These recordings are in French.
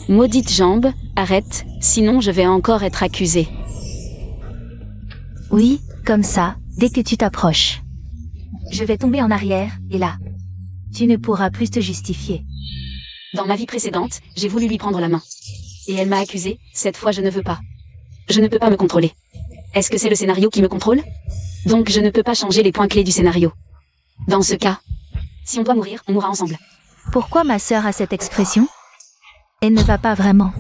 Maudite jambe, arrête, sinon je vais encore être accusée. Oui, comme ça, dès que tu t'approches. Je vais tomber en arrière, et là, tu ne pourras plus te justifier. Dans ma vie précédente, j'ai voulu lui prendre la main. Et elle m'a accusée, cette fois je ne veux pas. Je ne peux pas me contrôler. Est-ce que c'est le scénario qui me contrôle? Donc je ne peux pas changer les points clés du scénario. Dans ce cas, si on doit mourir, on mourra ensemble. Pourquoi ma sœur a cette expression? Elle ne va pas vraiment.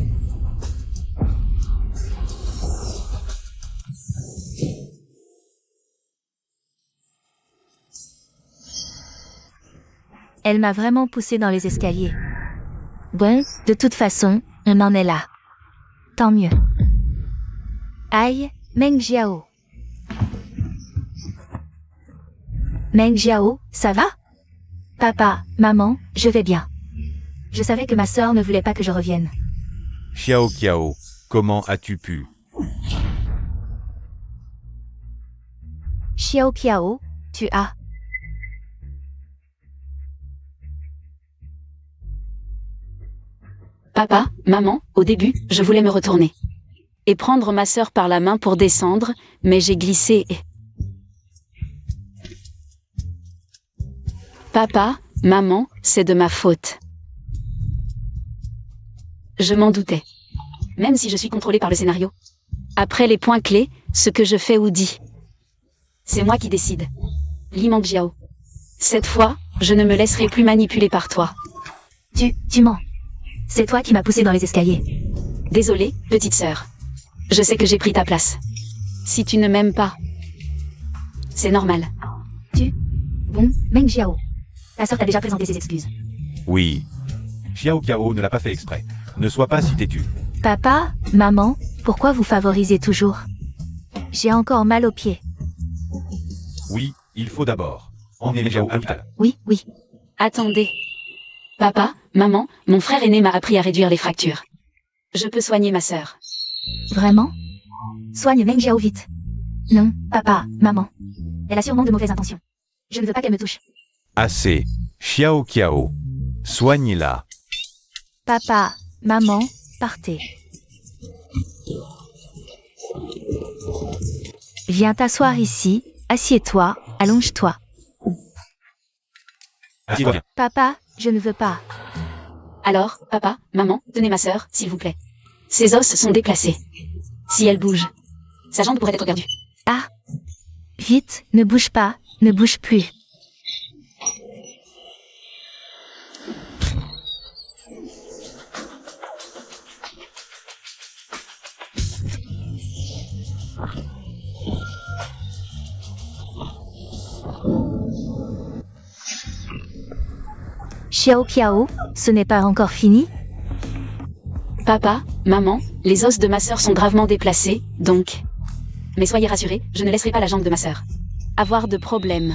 Elle m'a vraiment poussé dans les escaliers. Bon, de toute façon, on en est là. Tant mieux. Aïe, Meng Jiao. Meng Jiao, ça va? Papa, maman, je vais bien. Je savais que ma sœur ne voulait pas que je revienne. Xiao Qiao, comment as-tu pu? Xiao Qiao, tu as... Papa, maman, au début, je voulais me retourner. Et prendre ma sœur par la main pour descendre, mais j'ai glissé et... Papa, maman, c'est de ma faute. Je m'en doutais. Même si je suis contrôlée par le scénario. Après les points clés, ce que je fais ou dis. C'est moi qui décide. Li Mangjiao. Cette fois, je ne me laisserai plus manipuler par toi. Tu mens. C'est toi qui m'as poussé dans les escaliers. Désolée, petite sœur. Je sais que j'ai pris ta place. Si tu ne m'aimes pas, c'est normal. Bon, Meng Jiao. Ta sœur t'a déjà présenté ses excuses. Oui. Xiao Qiao ne l'a pas fait exprès. Ne sois pas si têtu. Papa, maman, pourquoi vous favorisez toujours? J'ai encore mal aux pieds. Oui, il faut d'abord emmener Xiao à l'hôpital. Oui. Attendez. Papa, maman, mon frère aîné m'a appris à réduire les fractures. Je peux soigner ma sœur. Vraiment? Soigne Meng Jiao vite. Non, papa, maman. Elle a sûrement de mauvaises intentions. Je ne veux pas qu'elle me touche. Assez. Xiao Qiao. Soigne-la. Papa, maman, partez. Viens t'asseoir ici, assieds-toi, allonge-toi. Assieds-toi bien. Papa, je ne veux pas. Alors, papa, maman, tenez ma sœur, s'il vous plaît. Ses os sont déplacés. Si elle bouge, sa jambe pourrait être perdue. Ah! Vite, ne bouge pas, ne bouge plus. Xiao Qiao, ce n'est pas encore fini? Papa, maman, les os de ma sœur sont gravement déplacés, donc... Mais soyez rassurés, je ne laisserai pas la jambe de ma sœur avoir de problème.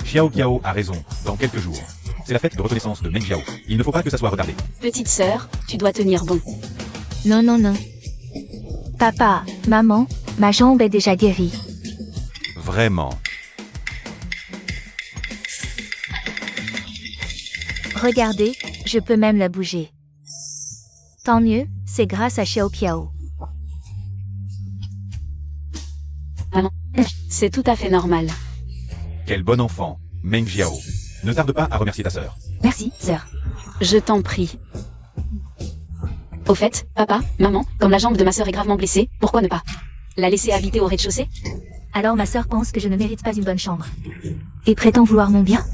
Xiao Qiao a raison, dans quelques jours. C'est la fête de reconnaissance de Meng Jiao. Il ne faut pas que ça soit retardé. Petite sœur, tu dois tenir bon. Non. Papa, maman, ma jambe est déjà guérie. Vraiment. Regardez, je peux même la bouger. Tant mieux, c'est grâce à Xiao Qiao. Maman, c'est tout à fait normal. Quel bon enfant, Meng Jiao. Ne tarde pas à remercier ta sœur. Merci, sœur. Je t'en prie. Au fait, papa, maman, comme la jambe de ma sœur est gravement blessée, pourquoi ne pas la laisser habiter au rez-de-chaussée? Alors ma sœur pense que je ne mérite pas une bonne chambre. Et prétend vouloir mon bien?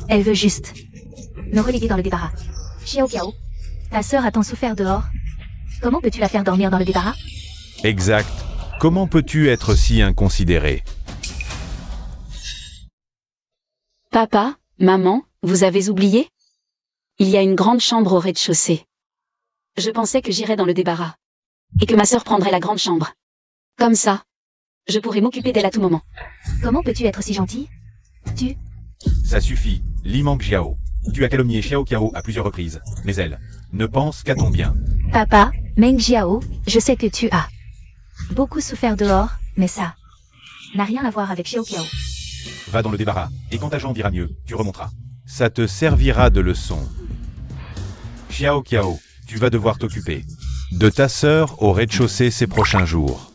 Elle veut juste me reléguer dans le débarras. Xiao Qiao, ta sœur a tant souffert dehors. Comment peux-tu la faire dormir dans le débarras? Exact. Comment peux-tu être si inconsidéré? Papa, maman, vous avez oublié? Il y a une grande chambre au rez-de-chaussée. Je pensais que j'irais dans le débarras. Et que ma sœur prendrait la grande chambre. Comme ça, je pourrais m'occuper d'elle à tout moment. Comment peux-tu être si gentil? Ça suffit, Li Mangjiao. Tu as calomnié Xiao Qiao à plusieurs reprises, mais elle ne pense qu'à ton bien. Papa, Meng Jiao, je sais que tu as beaucoup souffert dehors, mais ça n'a rien à voir avec Xiao Qiao. Va dans le débarras, et quand ta jambe ira mieux, tu remonteras. Ça te servira de leçon. Xiao Qiao, tu vas devoir t'occuper de ta sœur au rez-de-chaussée ces prochains jours.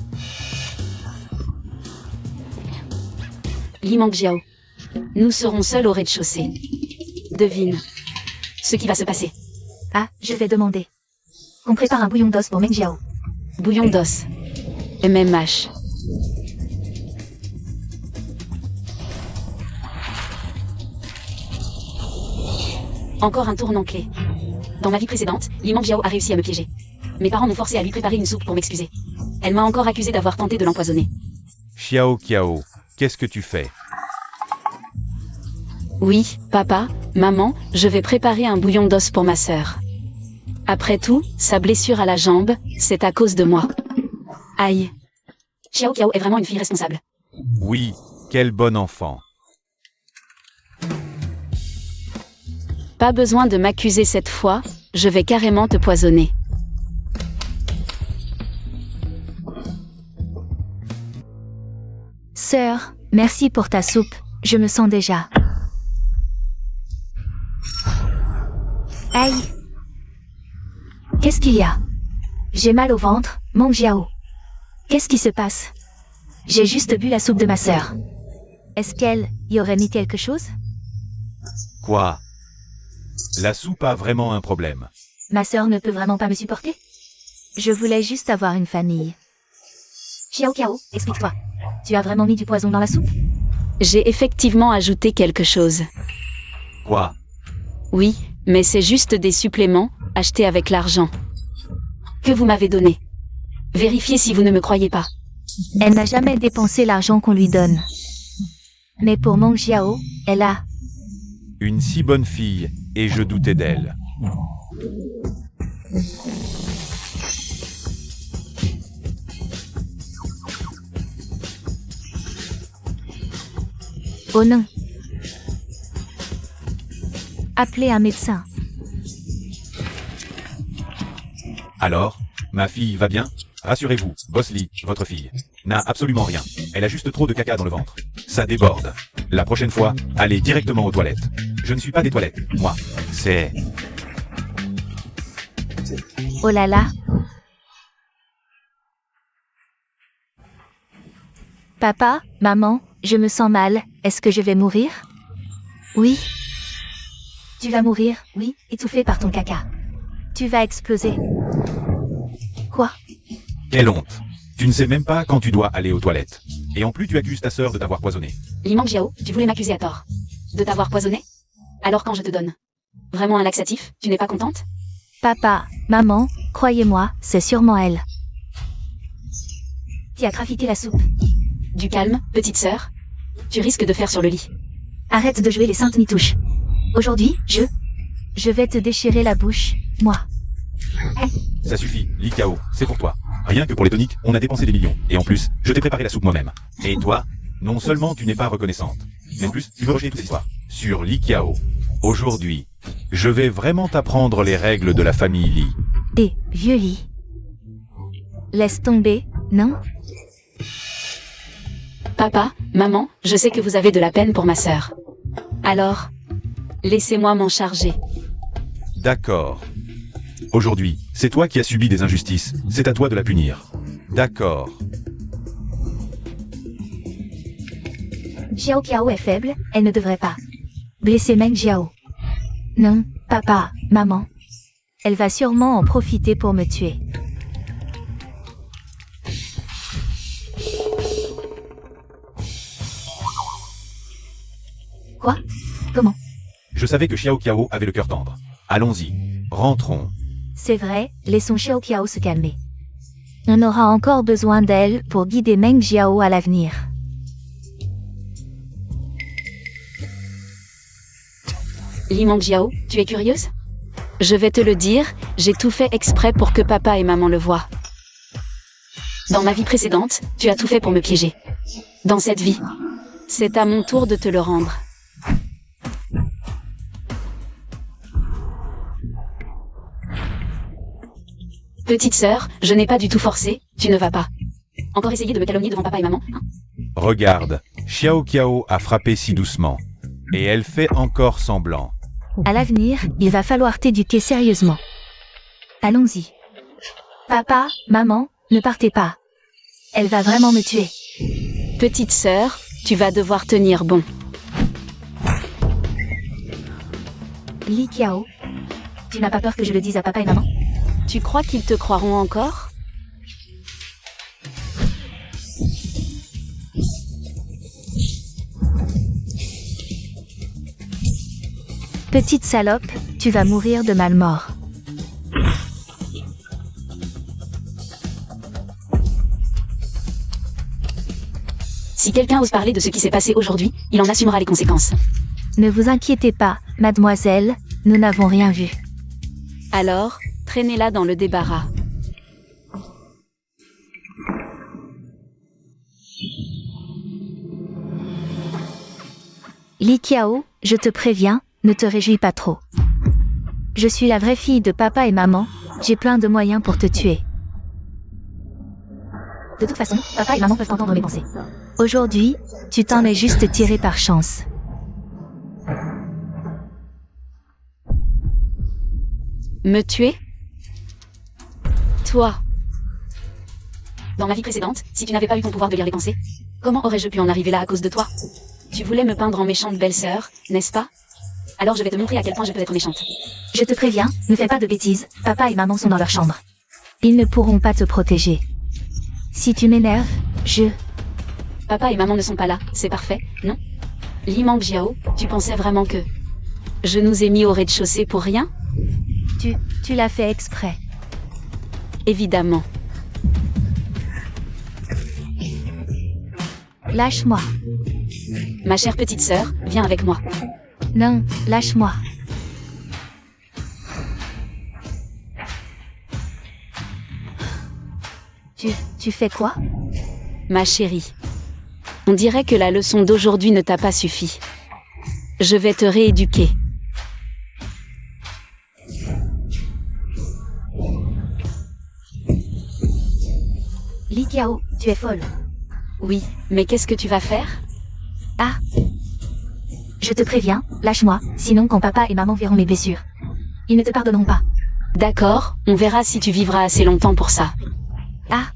Li Mangjiao. Nous serons seuls au rez-de-chaussée. Devine ce qui va se passer. Ah, je vais demander. Qu'on prépare un bouillon d'os pour Meng Jiao. Bouillon d'os. MMH. Encore un tournant clé. Dans ma vie précédente, Li Mangjiao a réussi à me piéger. Mes parents m'ont forcé à lui préparer une soupe pour m'excuser. Elle m'a encore accusé d'avoir tenté de l'empoisonner. Xiao Qiao, qu'est-ce que tu fais? Oui, papa, maman, je vais préparer un bouillon d'os pour ma sœur. Après tout, sa blessure à la jambe, c'est à cause de moi. Aïe. Xiao Qiao est vraiment une fille responsable. Oui, quel bon enfant. Pas besoin de m'accuser cette fois, je vais carrément te poisonner. Sœur, merci pour ta soupe, je me sens déjà. Aïe. Qu'est-ce qu'il y a? J'ai mal au ventre, Meng Jiao. Qu'est-ce qui se passe? J'ai juste bu la soupe de ma sœur. Est-ce qu'elle y aurait mis quelque chose? Quoi? La soupe a vraiment un problème. Ma sœur ne peut vraiment pas me supporter? Je voulais juste avoir une famille. Xiao Qiao, explique-toi. Tu as vraiment mis du poison dans la soupe? J'ai effectivement ajouté quelque chose. Quoi? Oui, mais c'est juste des suppléments, achetés avec l'argent que vous m'avez donné. Vérifiez si vous ne me croyez pas. Elle n'a jamais dépensé l'argent qu'on lui donne. Mais pour Meng Jiao, elle a... Une si bonne fille, et je doutais d'elle. Oh non. Appelez un médecin. Alors, ma fille va bien? Rassurez-vous, Bosley, votre fille, n'a absolument rien. Elle a juste trop de caca dans le ventre. Ça déborde. La prochaine fois, allez directement aux toilettes. Je ne suis pas des toilettes, moi. C'est... Oh là là. Papa, maman, je me sens mal. Est-ce que je vais mourir? Oui. Tu vas mourir, oui, étouffé par ton caca. Tu vas exploser. Quoi? Quelle honte. Tu ne sais même pas quand tu dois aller aux toilettes. Et en plus tu accuses ta sœur de t'avoir poisonné. Li Mangjiao, tu voulais m'accuser à tort. De t'avoir poisonné? Alors quand je te donne vraiment un laxatif, tu n'es pas contente? Papa, maman, croyez-moi, c'est sûrement elle. Qui a trafiqué la soupe? Du calme, petite sœur. Tu risques de faire sur le lit. Arrête de jouer les saintes mitouches. Aujourd'hui, je vais te déchirer la bouche, moi. Ça suffit, Li Qiao, c'est pour toi. Rien que pour les toniques, on a dépensé des millions. Et en plus, je t'ai préparé la soupe moi-même. Et toi, non seulement tu n'es pas reconnaissante, mais en plus, tu veux rejeter toutes ces histoires. Sur Li Qiao. Aujourd'hui, je vais vraiment t'apprendre les règles de la famille Li. Des vieux lits. Laisse tomber, non? Papa, maman, je sais que vous avez de la peine pour ma sœur. Alors, laissez-moi m'en charger. D'accord. Aujourd'hui, c'est toi qui as subi des injustices, c'est à toi de la punir. D'accord. Xiao Qiao est faible, elle ne devrait pas blesser Meng Jiao. Non, papa, maman. Elle va sûrement en profiter pour me tuer. Quoi? Comment? Je savais que Xiao Qiao avait le cœur tendre. Allons-y, rentrons. C'est vrai, laissons Xiao Qiao se calmer. On aura encore besoin d'elle pour guider Meng Jiao à l'avenir. Li Mangjiao, tu es curieuse? Je vais te le dire, j'ai tout fait exprès pour que papa et maman le voient. Dans ma vie précédente, tu as tout fait pour me piéger. Dans cette vie, c'est à mon tour de te le rendre. Petite sœur, je n'ai pas du tout forcé, tu ne vas pas encore essayer de me calomnier devant papa et maman, hein? Regarde, Xiao Qiao a frappé si doucement. Et elle fait encore semblant. À l'avenir, il va falloir t'éduquer sérieusement. Allons-y. Papa, maman, ne partez pas. Elle va vraiment me tuer. Petite sœur, tu vas devoir tenir bon. Li Qiao, tu n'as pas peur que je le dise à papa et maman? Tu crois qu'ils te croiront encore? Petite salope, tu vas mourir de mal mort. Si quelqu'un ose parler de ce qui s'est passé aujourd'hui, il en assumera les conséquences. Ne vous inquiétez pas, mademoiselle, nous n'avons rien vu. Alors, traînez-la dans le débarras. Li Qiao, je te préviens, ne te réjouis pas trop. Je suis la vraie fille de papa et maman, j'ai plein de moyens pour te tuer. De toute façon, papa et maman peuvent entendre mes pensées. Aujourd'hui, tu t'en es juste tiré par chance. Me tuer? Toi. Dans ma vie précédente, si tu n'avais pas eu ton pouvoir de lire les pensées, comment aurais-je pu en arriver là à cause de toi? Tu voulais me peindre en méchante belle-sœur, n'est-ce pas? Alors je vais te montrer à quel point je peux être méchante. Je te préviens, ne fais pas de bêtises, papa et maman sont dans leur chambre. Ils ne pourront pas te protéger. Si tu m'énerves, Papa et maman ne sont pas là, c'est parfait, non? Li Mangjiao, tu pensais vraiment que... Je nous ai mis au rez-de-chaussée pour rien? Tu l'as fait exprès. Évidemment. Lâche-moi. Ma chère petite sœur, viens avec moi. Non, lâche-moi. Tu fais quoi? Ma chérie. On dirait que la leçon d'aujourd'hui ne t'a pas suffi. Je vais te rééduquer. Li Qiao, tu es folle. Oui, mais qu'est-ce que tu vas faire? Ah. Je te préviens, lâche-moi, sinon quand papa et maman verront mes blessures, ils ne te pardonneront pas. D'accord, on verra si tu vivras assez longtemps pour ça. Ah.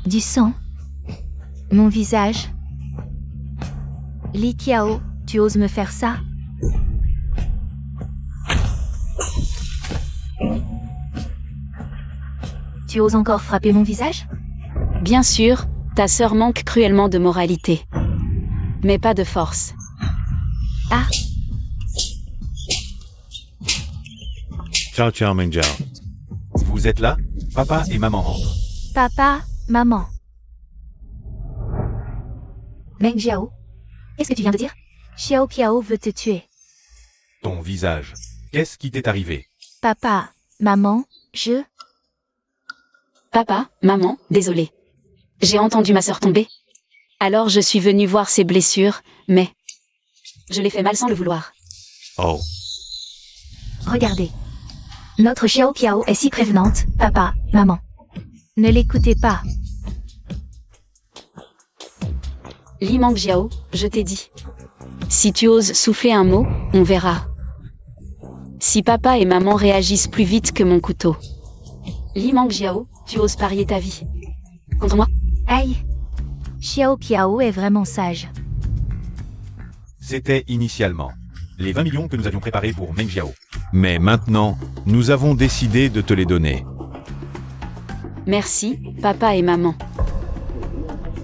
Du sang. Mon visage. Li Qiao, tu oses me faire ça? Tu oses encore frapper mon visage? Bien sûr, ta sœur manque cruellement de moralité. Mais pas de force. Ah. Ciao, ciao, Mengjiao. Vous êtes là? Papa et maman entrent. Papa, maman. Meng Jiao, qu'est-ce que tu viens de dire? Xiao Qiao veut te tuer. Ton visage. Qu'est-ce qui t'est arrivé? Papa, maman, Papa, maman, désolé. J'ai entendu ma sœur tomber. Alors je suis venue voir ses blessures, mais... Je l'ai fait mal sans le vouloir. Oh. Regardez. Notre Xiao Qiao est si prévenante, papa, maman. Ne l'écoutez pas. Li Mangjiao, je t'ai dit. Si tu oses souffler un mot, on verra. Si papa et maman réagissent plus vite que mon couteau. Li Mangjiao, tu oses parier ta vie. Contre moi? Aïe. Xiao Qiao est vraiment sage. C'était initialement les 20 millions que nous avions préparés pour Mengjiao. Mais maintenant, nous avons décidé de te les donner. Merci, papa et maman.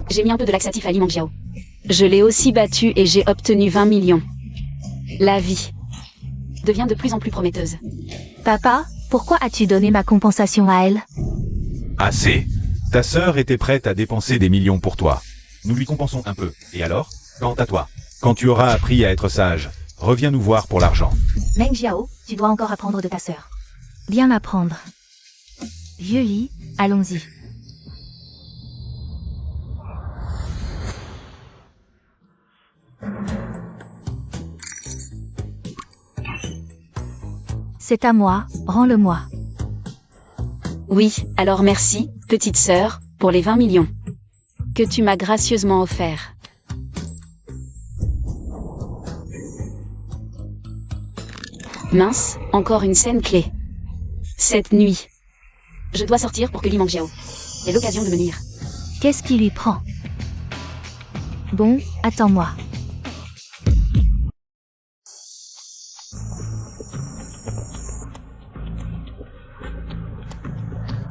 J'ai mis un peu de laxatif à Li Mangjiao. Je l'ai aussi battu et j'ai obtenu 20 millions. La vie devient de plus en plus prometteuse. Papa, pourquoi as-tu donné ma compensation à elle? Assez. Ta sœur était prête à dépenser des millions pour toi. Nous lui compensons un peu. Et alors, quant à toi, quand tu auras appris à être sage, reviens nous voir pour l'argent. Meng Jiao, tu dois encore apprendre de ta sœur. Bien m'apprendre. Vieux Li, allons-y. C'est à moi, rends-le-moi. Oui, alors merci, petite sœur, pour les 20 millions. que tu m'as gracieusement offert. Mince, encore une scène clé. Cette nuit. Je dois sortir pour que Li Mangjiao ait l'occasion de me nuire. Qu'est-ce qui lui prend? Bon, attends-moi.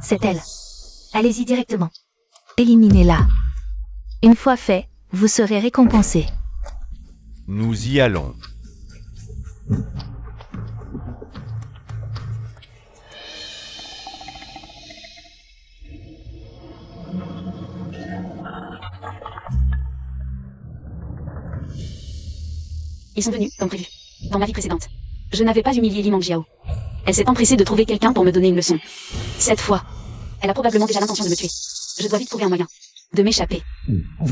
C'est elle. Allez-y directement. Éliminez-la. Une fois fait, vous serez récompensé. Nous y allons. Ils sont venus, comme prévu. Dans ma vie précédente. Je n'avais pas humilié Li Mangjiao. Elle s'est empressée de trouver quelqu'un pour me donner une leçon. Cette fois, elle a probablement déjà l'intention de me tuer. Je dois vite trouver un moyen de m'échapper.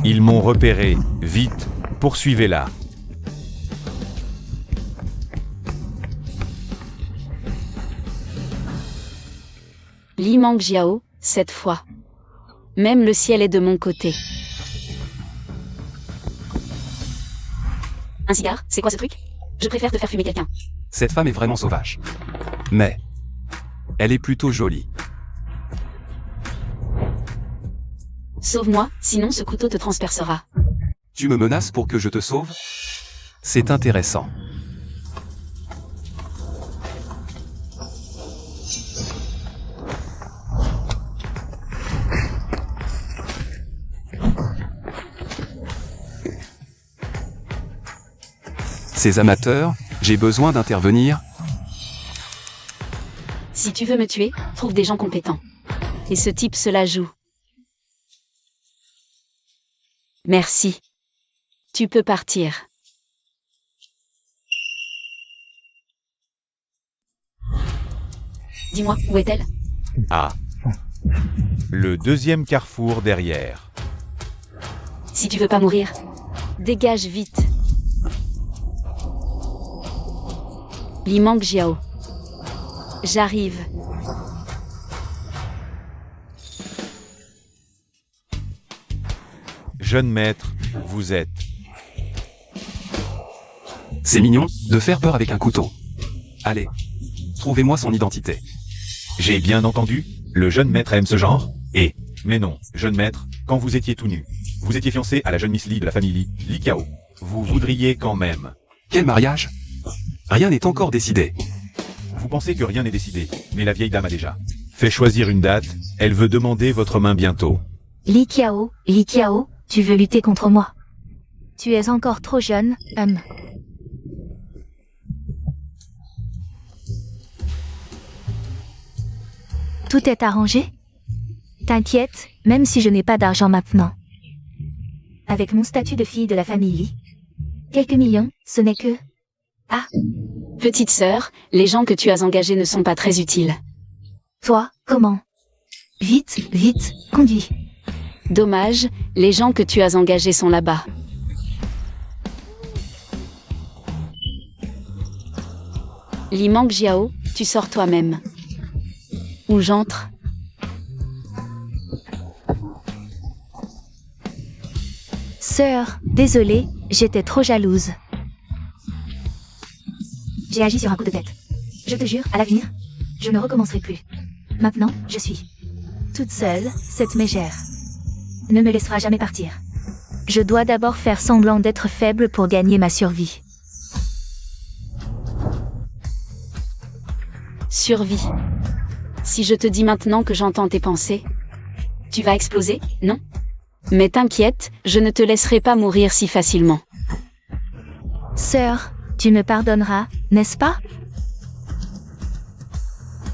Ils m'ont repéré. Vite, poursuivez-la. Li Mangjiao, cette fois. Même le ciel est de mon côté. Un cigare, c'est quoi ce truc? Je préfère te faire fumer quelqu'un. Cette femme est vraiment sauvage. Mais elle est plutôt jolie. Sauve-moi, sinon ce couteau te transpercera. Tu me menaces pour que je te sauve? C'est intéressant. Ces amateurs, j'ai besoin d'intervenir. Si tu veux me tuer, trouve des gens compétents. Et ce type se la joue. Merci. Tu peux partir. Dis-moi, où est-elle? Ah. Le deuxième carrefour derrière. Si tu veux pas mourir, dégage vite. Li Mangjiao. J'arrive. Jeune maître, vous êtes. C'est mignon de faire peur avec un couteau. Allez, trouvez-moi son identité. J'ai bien entendu, le jeune maître aime ce genre. Mais non, jeune maître, quand vous étiez tout nu, vous étiez fiancé à la jeune Miss Li de la famille Li, Li Kao. Vous voudriez quand même. Quel mariage? Rien n'est encore décidé. Vous pensez que rien n'est décidé, mais la vieille dame a déjà fait choisir une date, elle veut demander votre main bientôt. Li Qiao, tu veux lutter contre moi? Tu es encore trop jeune, Tout est arrangé? T'inquiète, même si je n'ai pas d'argent maintenant. Avec mon statut de fille de la famille Li, quelques millions, ce n'est que... Ah, Petite sœur, les gens que tu as engagés ne sont pas très utiles. toi, comment? Vite, conduis. Dommage, les gens que tu as engagés sont là-bas. Li Mangjiao, tu sors toi-même. Où j'entre? Sœur, désolée, j'étais trop jalouse. J'ai agi sur un coup de tête. Je te jure, à l'avenir, je ne recommencerai plus. Maintenant, je suis toute seule, cette mégère ne me laissera jamais partir. Je dois d'abord faire semblant d'être faible pour gagner ma survie. Survie. Si je te dis maintenant que j'entends tes pensées, tu vas exploser, non? Mais t'inquiète, je ne te laisserai pas mourir si facilement. Sœur, tu me pardonneras, n'est-ce pas?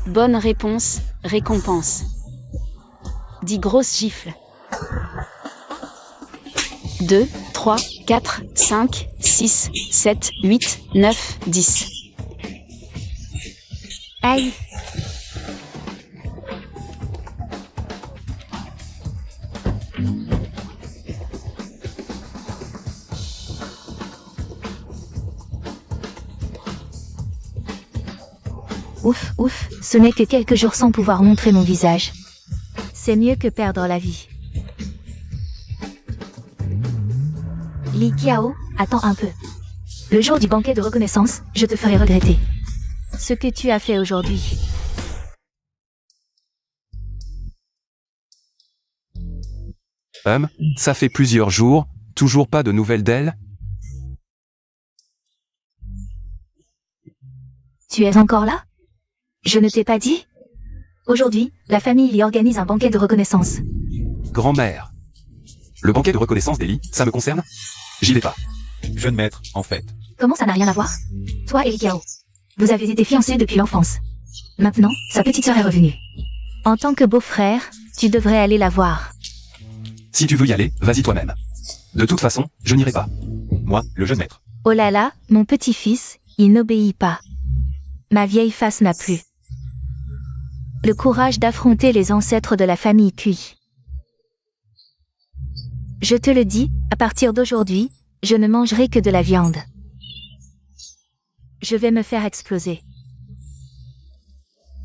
Bonne réponse, récompense. Dis grosse gifle. 2, 3, 4, 5, 6, 7, 8, 9, 10. Aïe! Ouf, ce n'est que quelques jours sans pouvoir montrer mon visage. C'est mieux que perdre la vie. Li Qiao, attends un peu. Le jour du banquet de reconnaissance, je te ferai regretter ce que tu as fait aujourd'hui. Ça fait plusieurs jours, toujours pas de nouvelles d'elle? Tu es encore là? Je ne t'ai pas dit? Aujourd'hui, la famille y organise un banquet de reconnaissance. Grand-mère. Le banquet de reconnaissance d'Eli, ça me concerne? J'y vais pas. Jeune maître, en fait. Comment ça n'a rien à voir? Toi et Li Qiao, vous avez été fiancés depuis l'enfance. Maintenant, sa petite sœur est revenue. En tant que beau-frère, tu devrais aller la voir. Si tu veux y aller, vas-y toi-même. De toute façon, je n'irai pas. Moi, le jeune maître. Oh là là, mon petit-fils, il n'obéit pas. Ma vieille face n'a plus le courage d'affronter les ancêtres de la famille Cui. Je te le dis, à partir d'aujourd'hui, je ne mangerai que de la viande. Je vais me faire exploser.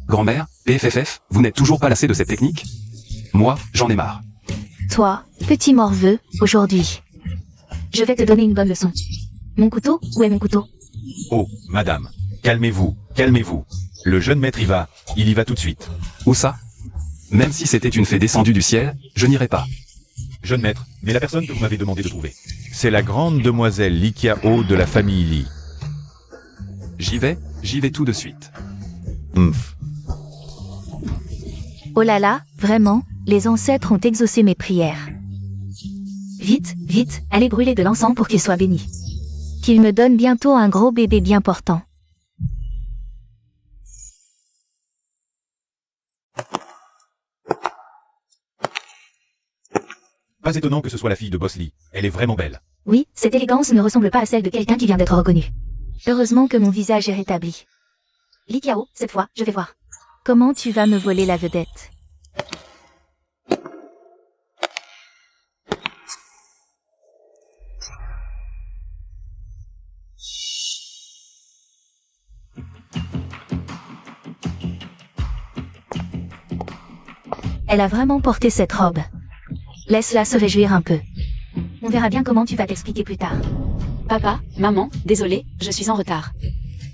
Grand-mère, PFFF, vous n'êtes toujours pas lassé de cette technique? Moi, j'en ai marre. Toi, petit morveux, aujourd'hui, je vais te donner une bonne leçon. Mon couteau, où est mon couteau? Oh, madame. Calmez-vous, calmez-vous. Le jeune maître il y va tout de suite. Où ça? Même si c'était une fée descendue du ciel, je n'irai pas. Jeune maître, mais la personne que vous m'avez demandé de trouver. C'est la grande demoiselle Li Qiao de la famille Li. J'y vais tout de suite. Oh là là, vraiment, les ancêtres ont exaucé mes prières. Vite, vite, allez brûler de l'encens pour qu'il soit béni. Qu'il me donne bientôt un gros bébé bien portant. Pas étonnant que ce soit la fille de Boss Li. Elle est vraiment belle. Oui, cette élégance ne ressemble pas à celle de quelqu'un qui vient d'être reconnu. Heureusement que mon visage est rétabli. Li Qiao, cette fois, je vais voir. Comment tu vas me voler la vedette? Elle a vraiment porté cette robe. Laisse-la se réjouir un peu. On verra bien comment tu vas t'expliquer plus tard. Papa, maman, désolé, je suis en retard.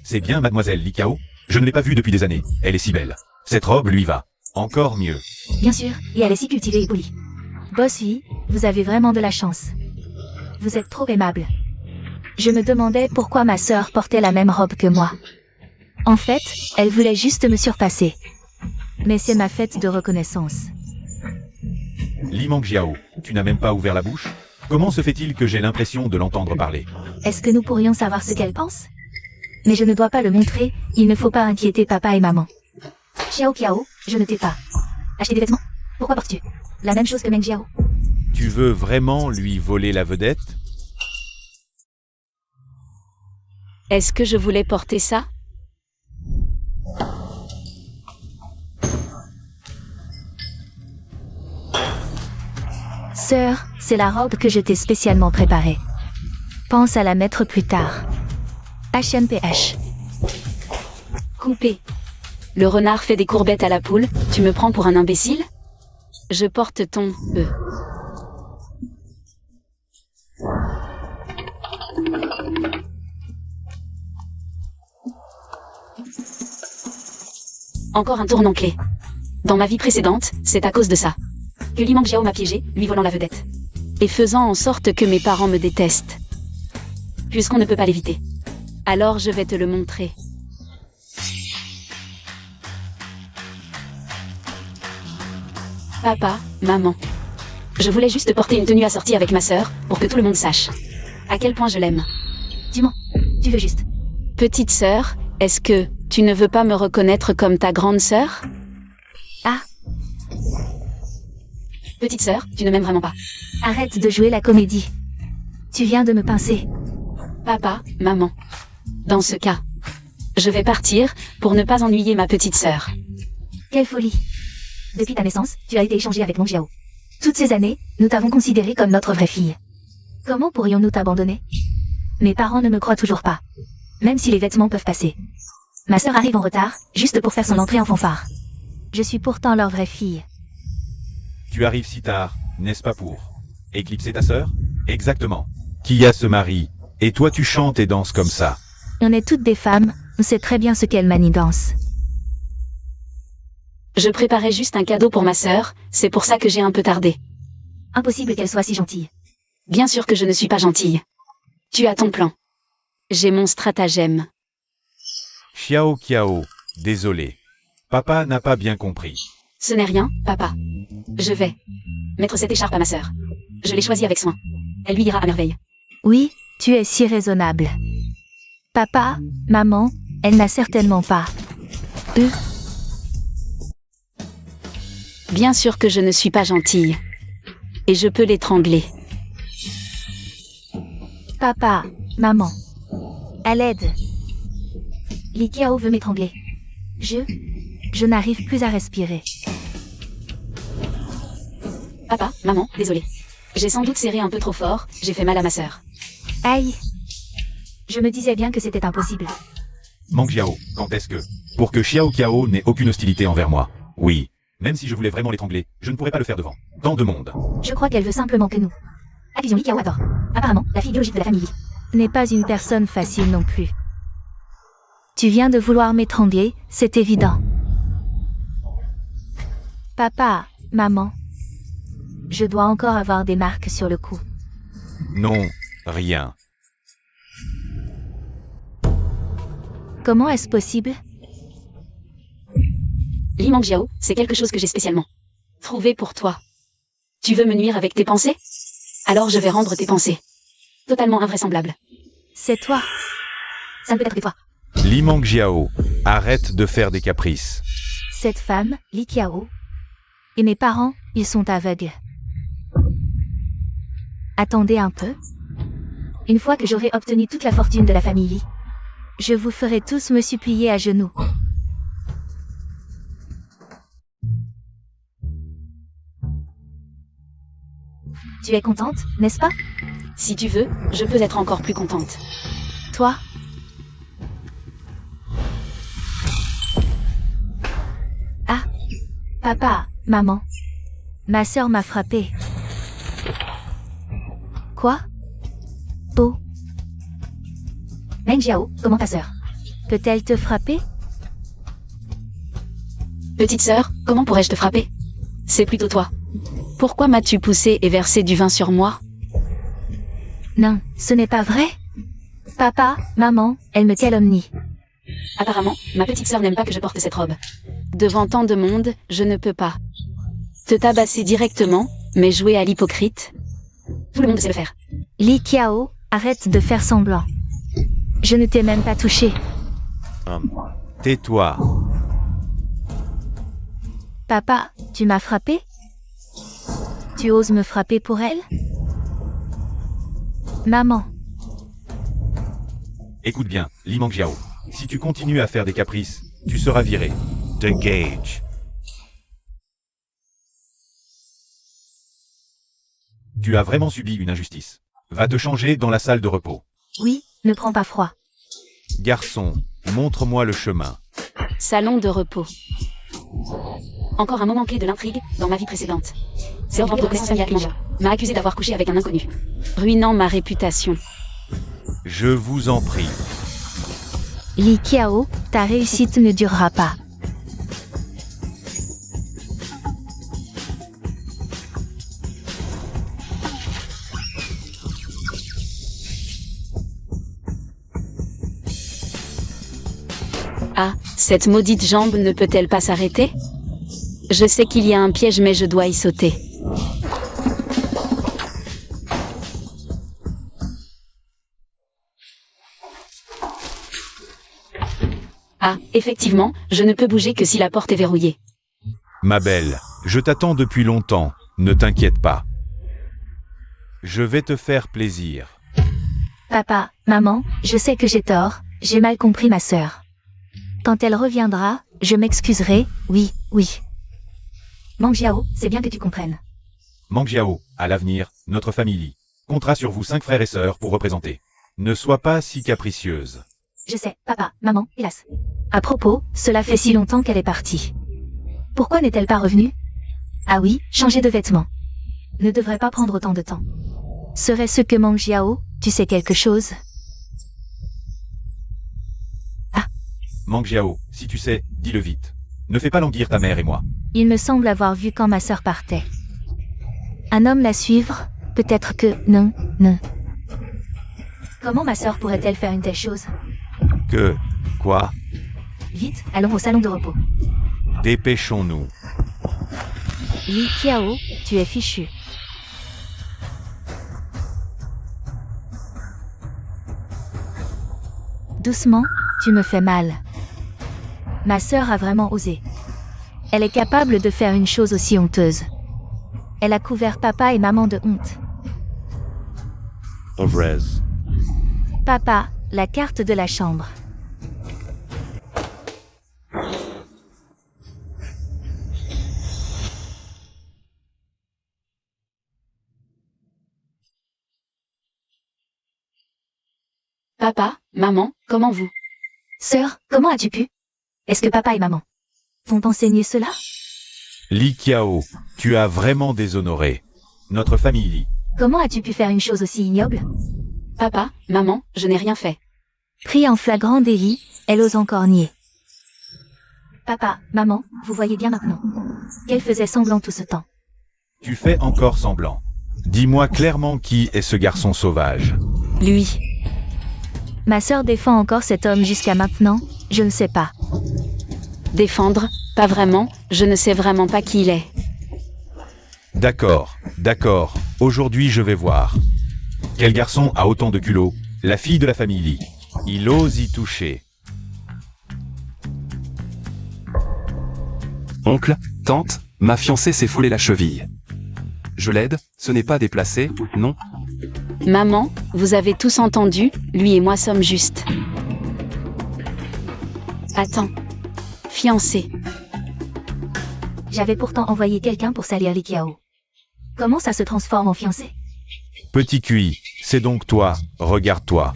C'est bien mademoiselle Li Qiao. Je ne l'ai pas vue depuis des années. Elle est si belle. Cette robe lui va. Encore mieux. Bien sûr, et elle est si cultivée et polie. Bossy, vous avez vraiment de la chance. Vous êtes trop aimable. Je me demandais pourquoi ma sœur portait la même robe que moi. En fait, elle voulait juste me surpasser. Mais c'est ma fête de reconnaissance. Li Mangjiao, tu n'as même pas ouvert la bouche? Comment se fait-il que j'ai l'impression de l'entendre parler? Est-ce que nous pourrions savoir ce qu'elle pense? Mais je ne dois pas le montrer, il ne faut pas inquiéter papa et maman. Xiao Qiao, je ne t'ai pas acheté des vêtements? Pourquoi portes-tu la même chose que Meng Jiao? Tu veux vraiment lui voler la vedette? Est-ce que je voulais porter ça? Sœur, c'est la robe que je t'ai spécialement préparée. Pense à la mettre plus tard. HMPH. Coupé. Le renard fait des courbettes à la poule, tu me prends pour un imbécile? Je porte ton Encore un tournant-clé. Dans ma vie précédente, c'est à cause de ça que Li Mangjiao m'a piégé, lui volant la vedette. Et faisant en sorte que mes parents me détestent. Puisqu'on ne peut pas l'éviter. Alors je vais te le montrer. Papa, maman. Je voulais juste porter une tenue assortie avec ma sœur, pour que tout le monde sache à quel point je l'aime. Dis-moi, tu veux juste. Petite sœur, est-ce que tu ne veux pas me reconnaître comme ta grande sœur? Ah. Petite sœur, tu ne m'aimes vraiment pas. Arrête de jouer la comédie. Tu viens de me pincer. Papa, maman. Dans ce cas, je vais partir pour ne pas ennuyer ma petite sœur. Quelle folie. Depuis ta naissance, tu as été échangée avec Meng Jiao. Toutes ces années, nous t'avons considérée comme notre vraie fille. Comment pourrions-nous t'abandonner? Mes parents ne me croient toujours pas. Même si les vêtements peuvent passer. Ma sœur arrive en retard, juste pour faire son entrée en fanfare. Je suis pourtant leur vraie fille. Tu arrives si tard, n'est-ce pas pour éclipser ta sœur? Exactement. Kia se marie, et toi tu chantes et danses comme ça. On est toutes des femmes, on sait très bien ce qu'elle manigance. Je préparais juste un cadeau pour ma sœur, c'est pour ça que j'ai un peu tardé. Impossible qu'elle soit si gentille. Bien sûr que je ne suis pas gentille. Tu as ton plan. J'ai mon stratagème. Xiao Kiao, désolé. Papa n'a pas bien compris. Ce n'est rien, papa. Je vais mettre cette écharpe à ma sœur. Je l'ai choisie avec soin. Elle lui ira à merveille. Oui, tu es si raisonnable. Papa, maman, elle n'a certainement pas. Bien sûr que je ne suis pas gentille. Et je peux l'étrangler. Papa, maman. À l'aide. Li Qiao veut m'étrangler. Je n'arrive plus à respirer. Papa, maman, désolé. J'ai sans doute serré un peu trop fort, j'ai fait mal à ma sœur. Aïe. Je me disais bien que c'était impossible. Mang Jiao, quand est-ce que... Pour que Xiao Kiao n'ait aucune hostilité envers moi. Oui. Même si je voulais vraiment l'étrangler, je ne pourrais pas le faire devant tant de monde. Je crois qu'elle veut simplement que nous. Accusions Li Qiao adore. Apparemment, la fille biologique de la famille n'est pas une personne facile non plus. Tu viens de vouloir m'étrangler, c'est évident. Papa, maman. Je dois encore avoir des marques sur le cou. Non, rien. Comment est-ce possible? Li Mangjiao, c'est quelque chose que j'ai spécialement trouvé pour toi. Tu veux me nuire avec tes pensées? Alors je vais rendre tes pensées totalement invraisemblables. C'est toi. Ça ne peut être que toi. Li Mangjiao, arrête de faire des caprices. Cette femme, Li Qiao. Et mes parents, ils sont aveugles. Attendez un peu. Une fois que j'aurai obtenu toute la fortune de la famille, je vous ferai tous me supplier à genoux. Tu es contente, n'est-ce pas? Si tu veux, je peux être encore plus contente. Toi? Ah, papa, maman. Ma sœur m'a frappé. Quoi? Oh. Meng Jiao, comment ta sœur? Peut-elle te frapper? Petite sœur, comment pourrais-je te frapper? C'est plutôt toi. Pourquoi m'as-tu poussé et versé du vin sur moi? Non, ce n'est pas vrai. Papa, maman, elle me calomnie. Apparemment, ma petite sœur n'aime pas que je porte cette robe. Devant tant de monde, je ne peux pas te tabasser directement, mais jouer à l'hypocrite. Tout le monde sait le faire. Li Qiao, arrête de faire semblant. Je ne t'ai même pas touché. Tais-toi. Papa, tu m'as frappé? Tu oses me frapper pour elle? Maman. Écoute bien, Li Mangjiao. Si tu continues à faire des caprices, tu seras viré. De Gage. Tu as vraiment subi une injustice. Va te changer dans la salle de repos. Oui, ne prends pas froid. Garçon, montre-moi le chemin. Salon de repos. Encore un moment clé de l'intrigue dans ma vie précédente. C'est ordre de connaissance familiale Mangjiao m'a accusé d'avoir couché avec un inconnu, ruinant ma réputation. Je vous en prie. Li Qiao, ta réussite ne durera pas. Ah, cette maudite jambe ne peut-elle pas s'arrêter? Je sais qu'il y a un piège mais je dois y sauter. Ah, effectivement, je ne peux bouger que si la porte est verrouillée. Ma belle, je t'attends depuis longtemps, ne t'inquiète pas. Je vais te faire plaisir. Papa, maman, je sais que j'ai tort, j'ai mal compris ma sœur. Quand elle reviendra, je m'excuserai, oui, oui. Mangjiao, c'est bien que tu comprennes. Mangjiao, à l'avenir, notre famille comptera sur vous 5 frères et sœurs pour représenter. Ne sois pas si capricieuse. Je sais, papa, maman, hélas. À propos, cela fait si longtemps qu'elle est partie. Pourquoi n'est-elle pas revenue? Ah oui, changer de vêtements. Ne devrait pas prendre autant de temps. Serait-ce que Mangjiao tu sais quelque chose? Mang Jiao, si tu sais, dis-le vite. Ne fais pas languir ta mère et moi. Il me semble avoir vu quand ma sœur partait. Un homme la suivre? Peut-être que... Non. Comment ma sœur pourrait-elle faire une telle chose? Que... Quoi? Vite, allons au salon de repos. Dépêchons-nous. Li Qiao, tu es fichu. Doucement, tu me fais mal. Ma sœur a vraiment osé. Elle est capable de faire une chose aussi honteuse. Elle a couvert papa et maman de honte. Ovrez. Papa, la carte de la chambre. Papa, maman, comment vous? Sœur, comment as-tu pu? Est-ce que papa et maman vont enseigner cela? Li Qiao, tu as vraiment déshonoré notre famille Li. Comment as-tu pu faire une chose aussi ignoble? Papa, maman, je n'ai rien fait. Pris en flagrant délit, elle ose encore nier. Papa, maman, vous voyez bien maintenant qu'elle faisait semblant tout ce temps. Tu fais encore semblant. Dis-moi clairement qui est ce garçon sauvage. Lui. Ma sœur défend encore cet homme jusqu'à maintenant, je ne sais pas. Défendre? Pas vraiment, je ne sais vraiment pas qui il est. D'accord. Aujourd'hui je vais voir. Quel garçon a autant de culot? La fille de la famille Li. Il ose y toucher. Oncle, tante, ma fiancée s'est foulée la cheville. Je l'aide, ce n'est pas déplacé, non? Maman, vous avez tous entendu, lui et moi sommes justes. Attends. Fiancé. J'avais pourtant envoyé quelqu'un pour salir Li Qiao. Comment ça se transforme en fiancé? Petit QI, c'est donc toi, regarde-toi.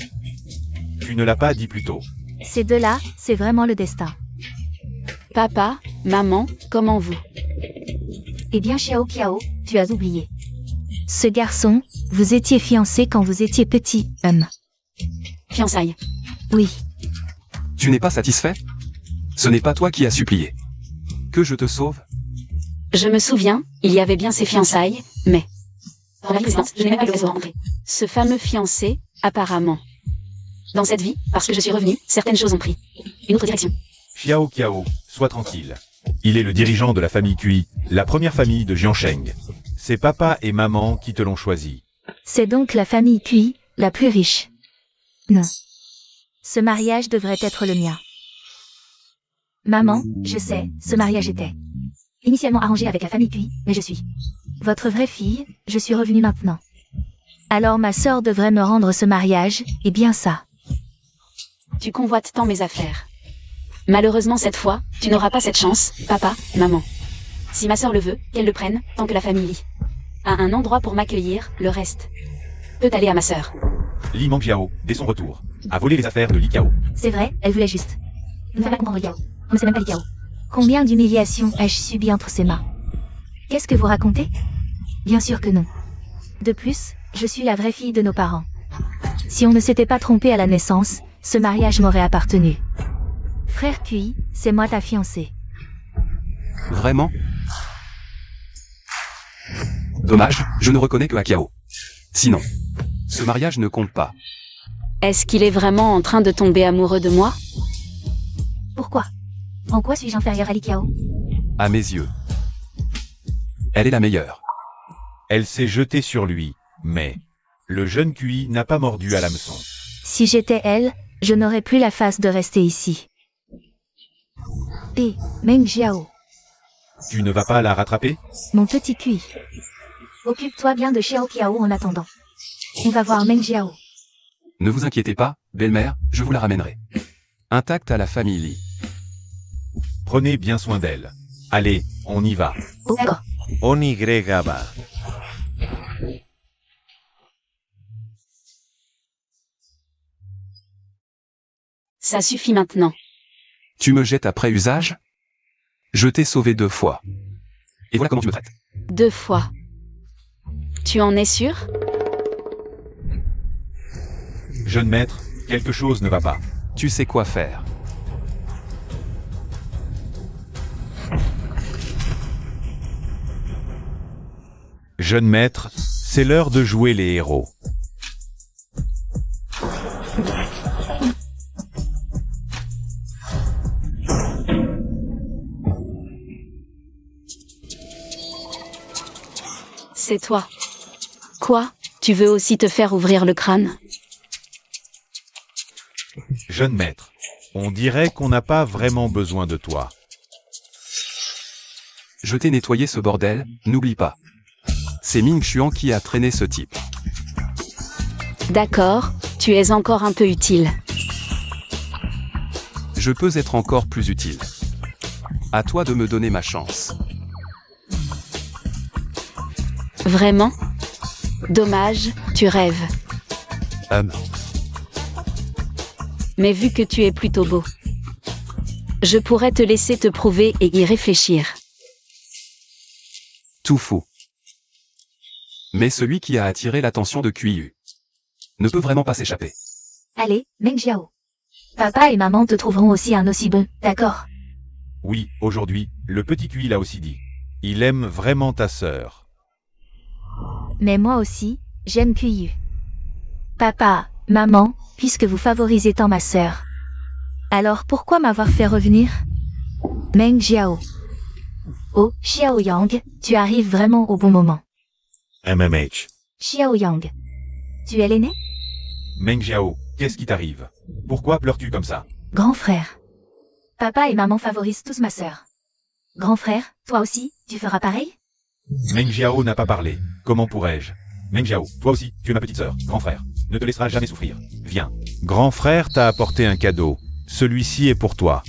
Tu ne l'as pas dit plus tôt. Ces deux-là, c'est vraiment le destin. Papa, maman, comment vous? Eh bien Xiao Qiao, tu as oublié. Ce garçon, vous étiez fiancé quand vous étiez petit, Fiançailles. Oui. Tu n'es pas satisfait? Ce n'est pas toi qui as supplié. Que je te sauve? Je me souviens, il y avait bien ces fiançailles, mais... Dans la précédente, je n'ai même pas eu l'occasion de rencontrer. Ce fameux fiancé, apparemment. Dans cette vie, parce que je suis revenue, certaines choses ont pris une autre direction. Xiao Qiao, sois tranquille. Il est le dirigeant de la famille QI, la première famille de Jiansheng. C'est papa et maman qui te l'ont choisi. C'est donc la famille Cui, la plus riche. Non. Ce mariage devrait être le mien. Maman, je sais, ce mariage était initialement arrangé avec la famille Cui, mais je suis votre vraie fille, je suis revenue maintenant. Alors ma sœur devrait me rendre ce mariage, et bien ça. Tu convoites tant mes affaires. Malheureusement cette fois, tu n'auras pas cette chance, papa, maman. Si ma sœur le veut, qu'elle le prenne, tant que la famille Li a un endroit pour m'accueillir, le reste peut aller à ma sœur. Li Mangjiao, dès son retour, a volé les affaires de Li Qiao. C'est vrai, elle voulait juste me faire mal comprendre Liao. On ne sait même pas Liao. Combien d'humiliations ai-je subi entre ses mains? Qu'est-ce que vous racontez? Bien sûr que non. De plus, je suis la vraie fille de nos parents. Si on ne s'était pas trompé à la naissance, ce mariage m'aurait appartenu. Frère Cui, c'est moi ta fiancée. Vraiment? Dommage, je ne reconnais que Akiao. Sinon, ce mariage ne compte pas. Est-ce qu'il est vraiment en train de tomber amoureux de moi? Pourquoi? En quoi suis-je inférieure à Li Qiao? À mes yeux. Elle est la meilleure. Elle s'est jetée sur lui, mais le jeune QI n'a pas mordu à l'hameçon. Si j'étais elle, je n'aurais plus la face de rester ici. Et Meng Jiao, Tu ne vas pas la rattraper? mon petit Cui. Occupe-toi bien de Xiao Qiao en attendant. On va voir Meng Jiao. Ne vous inquiétez pas, belle-mère, je vous la ramènerai. Intacte à la famille Li. Prenez bien soin d'elle. Allez, on y va. Oh, d'accord. On y va. Ça suffit maintenant. Tu me jettes après usage? Je t'ai sauvé 2 fois. Et voilà comment tu me traites. 2 fois. Tu en es sûr? Jeune maître, quelque chose ne va pas. Tu sais quoi faire. Jeune maître, c'est l'heure de jouer les héros. C'est toi. Quoi? Tu veux aussi te faire ouvrir le crâne? Jeune maître, on dirait qu'on n'a pas vraiment besoin de toi. Je t'ai nettoyé ce bordel, n'oublie pas. C'est Ming Xuan qui a traîné ce type. D'accord, tu es encore un peu utile. Je peux être encore plus utile. À toi de me donner ma chance. Vraiment? Dommage, tu rêves. Mais vu que tu es plutôt beau, je pourrais te laisser te prouver et y réfléchir. Tout fou. Mais celui qui a attiré l'attention de QIU ne peut vraiment pas s'échapper. Allez, Meng Jiao. Papa et maman te trouveront aussi un aussi bon, d'accord? Oui, aujourd'hui, le petit QI l'a aussi dit. Il aime vraiment ta sœur. Mais moi aussi, j'aime QIU. Papa, maman, puisque vous favorisez tant ma sœur. Alors pourquoi m'avoir fait revenir? Meng Jiao. Oh, Xiao Yang, tu arrives vraiment au bon moment. MMH. Xiao Yang. Tu es l'aîné? Meng Jiao, qu'est-ce qui t'arrive? Pourquoi pleures-tu comme ça? Grand frère. Papa et maman favorisent tous ma sœur. Grand frère, toi aussi, tu feras pareil? Meng Jiao n'a pas parlé. Comment pourrais-je? Meng Jiao, toi aussi, tu es ma petite sœur, grand frère. Ne te laissera jamais souffrir. Viens. Grand frère t'a apporté un cadeau. Celui-ci est pour toi.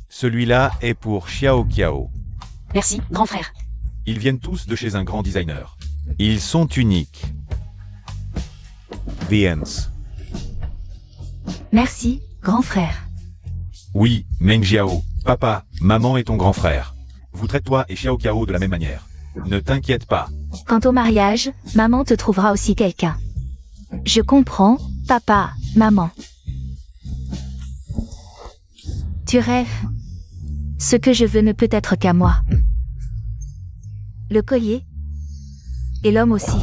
Celui-là est pour Xiao Kiao. Merci, grand frère. Ils viennent tous de chez un grand designer. Ils sont uniques. The Merci, grand frère. Oui, Meng Jiao, papa, maman et ton grand frère. Vous traitez toi et Xiao Kiao de la même manière. Ne t'inquiète pas. Quant au mariage, maman te trouvera aussi quelqu'un. Je comprends, papa, maman. Tu rêves. Ce que je veux ne peut être qu'à moi. Le collier. Et l'homme aussi.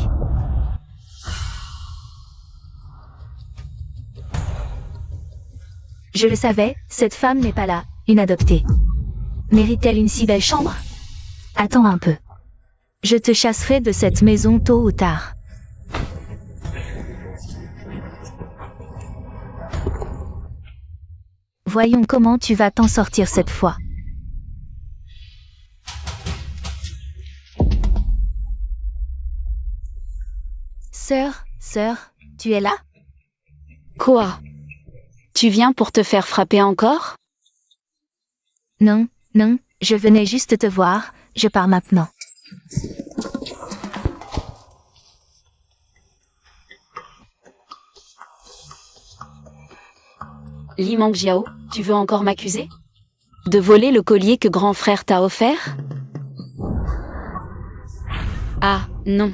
Je le savais, cette femme n'est pas là, une adoptée. Mérite-t-elle une si belle chambre? Attends un peu. Je te chasserai de cette maison tôt ou tard. Voyons comment tu vas t'en sortir cette fois. Sœur, tu es là? Quoi? Tu viens pour te faire frapper encore? Non, je venais juste te voir, je pars maintenant. Li Mangjiao, tu veux encore m'accuser? De voler le collier que grand frère t'a offert? Ah, non.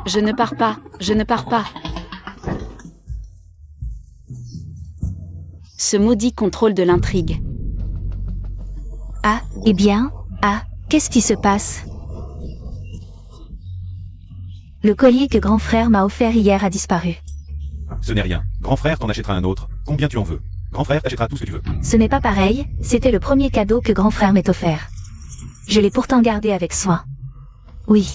Je ne pars pas, je ne pars pas. Ce maudit contrôle de l'intrigue. Ah, eh bien, qu'est-ce qui se passe? Le collier que grand frère m'a offert hier a disparu. Ce n'est rien. Grand frère t'en achètera un autre. Combien tu en veux? Grand frère t'achètera tout ce que tu veux. Ce n'est pas pareil, c'était le premier cadeau que grand frère m'ait offert. Je l'ai pourtant gardé avec soin. Oui.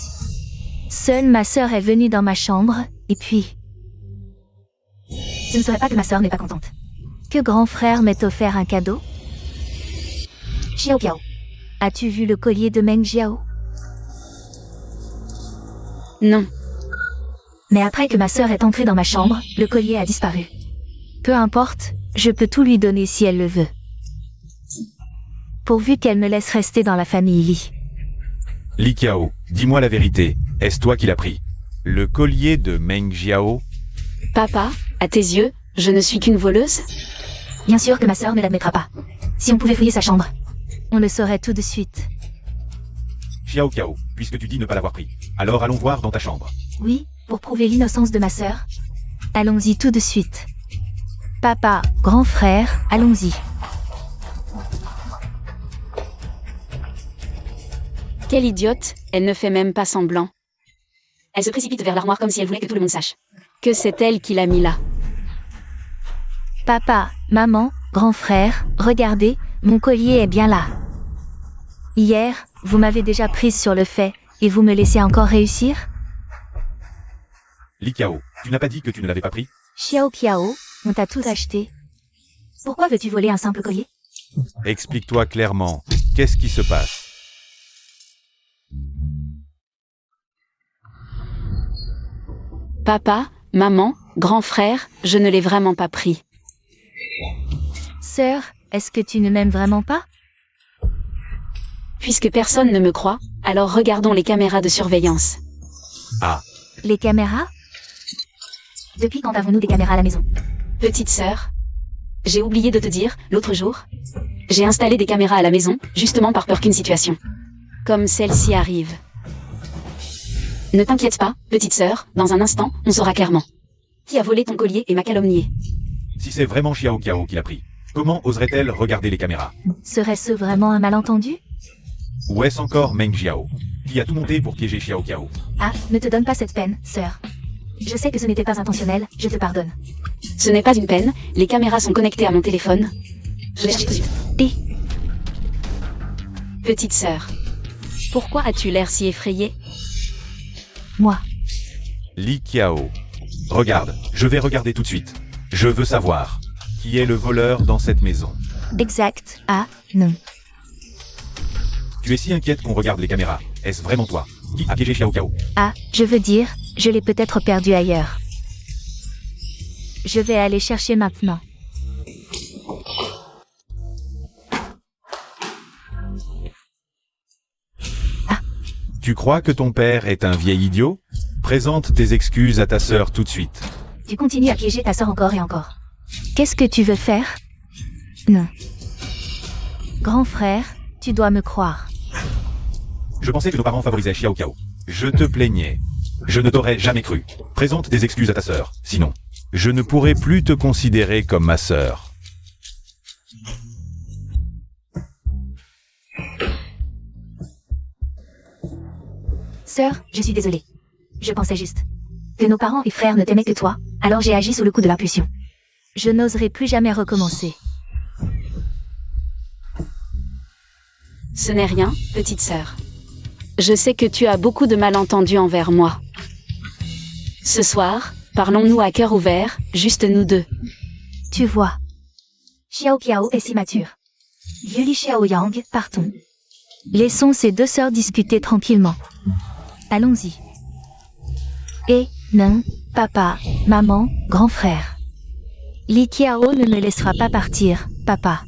Seule ma sœur est venue dans ma chambre, et puis... Ce ne serait pas que ma sœur n'est pas contente. Que grand frère m'ait offert un cadeau? Xiao Kiao, as-tu vu le collier de Meng Jiao? Non. Mais après que ma sœur est entrée dans ma chambre, le collier a disparu. Peu importe, je peux tout lui donner si elle le veut. Pourvu qu'elle me laisse rester dans la famille Li. Li Kiao, dis-moi la vérité. Est-ce toi qui l'as pris? Le collier de Meng Jiao? Papa, à tes yeux, je ne suis qu'une voleuse? Bien sûr que ma sœur ne l'admettra pas. Si on pouvait fouiller sa chambre, on le saurait tout de suite. Xiao Kiao, puisque tu dis ne pas l'avoir pris. Alors allons voir dans ta chambre. Oui, pour prouver l'innocence de ma sœur. Allons-y tout de suite. Papa, grand frère, allons-y. Quelle idiote, elle ne fait même pas semblant. Elle se précipite vers l'armoire comme si elle voulait que tout le monde sache. Que c'est elle qui l'a mis là. Papa, maman, grand frère, regardez, mon collier est bien là. Hier, vous m'avez déjà prise sur le fait, et vous me laissez encore réussir? Li Kiao, tu n'as pas dit que tu ne l'avais pas pris? Xiao Kiao, on t'a tout acheté. Pourquoi veux-tu voler un simple collier? Explique-toi clairement. Qu'est-ce qui se passe? Papa, maman, grand frère, je ne l'ai vraiment pas pris. Sœur, est-ce que tu ne m'aimes vraiment pas? Puisque personne ne me croit, alors regardons les caméras de surveillance. Ah, Les caméras? Depuis quand avons-nous des caméras à la maison? Petite sœur, j'ai oublié de te dire, l'autre jour, j'ai installé des caméras à la maison, justement par peur qu'une situation comme celle-ci arrive. Ne t'inquiète pas, petite sœur, dans un instant, on saura clairement qui a volé ton collier et m'a calomnié. si c'est vraiment Xiao Kiao qui l'a pris, comment oserait-elle regarder les caméras? Serait-ce vraiment un malentendu? Ou est-ce encore Meng Jiao, qui a tout monté pour piéger Xiao Kiao? Ah, ne te donne pas cette peine, sœur. Je sais que ce n'était pas intentionnel, je te pardonne. Ce n'est pas une peine, les caméras sont connectées à mon téléphone. Je vais chercher tout de suite. Et Petite sœur, pourquoi as-tu l'air si effrayée? moi, Li Kiao. Regarde, je vais regarder tout de suite. Je veux savoir qui est le voleur dans cette maison. exact, ah, non. Tu es si inquiète qu'on regarde les caméras. Est-ce vraiment toi qui a piégé Xiao Kiao? Ah, je veux dire, je l'ai peut-être perdu ailleurs. Je vais aller chercher maintenant. Tu crois que ton père est un vieil idiot? Présente tes excuses à ta sœur tout de suite. Tu continues à piéger ta sœur encore et encore. Qu'est-ce que tu veux faire? Non. Grand frère, tu dois me croire. Je pensais que nos parents favorisaient Xiao Kiao. Je te plaignais. Je ne t'aurais jamais cru. Présente tes excuses à ta sœur. Sinon, je ne pourrai plus te considérer comme ma sœur. Sœur, je suis désolée. Je pensais juste que nos parents et frères ne t'aimaient que toi, alors j'ai agi sous le coup de l'impulsion. Je n'oserai plus jamais recommencer. Ce n'est rien, petite sœur. Je sais que tu as beaucoup de malentendus envers moi. Ce soir, parlons-nous à cœur ouvert, juste nous deux. Tu vois. Xiao Kiao est si mature. Yuli Xiao Yang, partons. Laissons ces deux sœurs discuter tranquillement. Allons-y. Et, non, papa, maman, grand frère. Li Kiao ne me laissera pas partir, papa.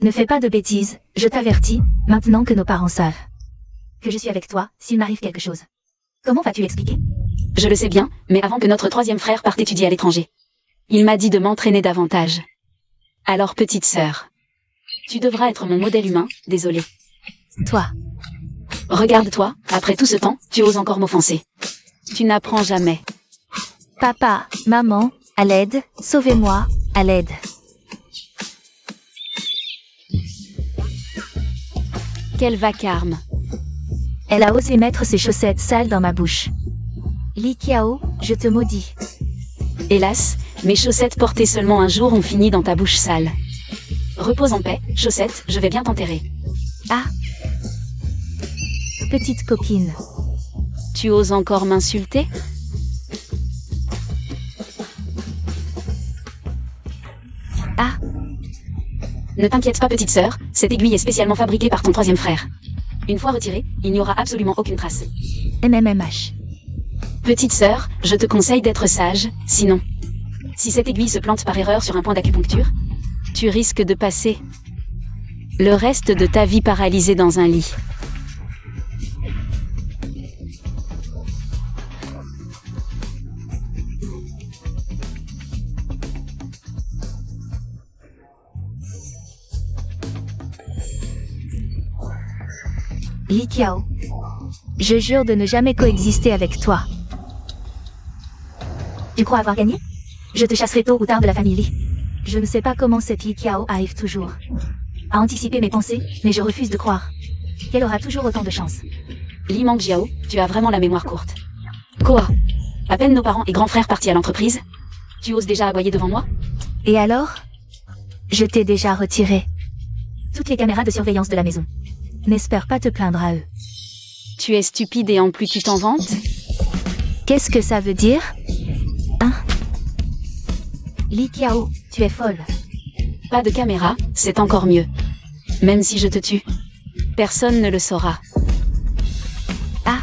Ne fais pas de bêtises, je t'avertis, maintenant que nos parents savent que je suis avec toi, s'il m'arrive quelque chose. Comment vas-tu l'expliquer? Je le sais bien, mais avant que notre troisième frère parte étudier à l'étranger, il m'a dit de m'entraîner davantage. Alors petite sœur, tu devras être mon modèle humain, désolé. Toi. Regarde-toi, après tout ce temps, tu oses encore m'offenser. Tu n'apprends jamais. Papa, maman, à l'aide, sauvez-moi, à l'aide. Quel vacarme. Elle a osé mettre ses chaussettes sales dans ma bouche. Li Kiao, je te maudis. Hélas, mes chaussettes portées seulement un jour ont fini dans ta bouche sale. Repose en paix, chaussettes, je vais bien t'enterrer. Ah. Petite copine. Tu oses encore m'insulter? Ah. Ne t'inquiète pas petite sœur, cette aiguille est spécialement fabriquée par ton troisième frère. Une fois retirée, il n'y aura absolument aucune trace. MMMH. Petite sœur, je te conseille d'être sage, sinon. Si cette aiguille se plante par erreur sur un point d'acupuncture, tu risques de passer le reste de ta vie paralysée dans un lit. Li Qiao. Je jure de ne jamais coexister avec toi. Tu crois avoir gagné? Je te chasserai tôt ou tard de la famille Li. Je ne sais pas comment cette Li Qiao arrive toujours à anticiper mes pensées, mais je refuse de croire qu'elle aura toujours autant de chance. Li Mangjiao, tu as vraiment la mémoire courte. Quoi? À peine nos parents et grands frères partis à l'entreprise, tu oses déjà aboyer devant moi? Et alors? Je t'ai déjà retiré toutes les caméras de surveillance de la maison. N'espère pas te plaindre à eux. Tu es stupide et en plus tu t'en vantes? Qu'est-ce que ça veut dire? Hein? Li Qiao, tu es folle. Pas de caméra, c'est encore mieux. Même si je te tue, personne ne le saura. Ah,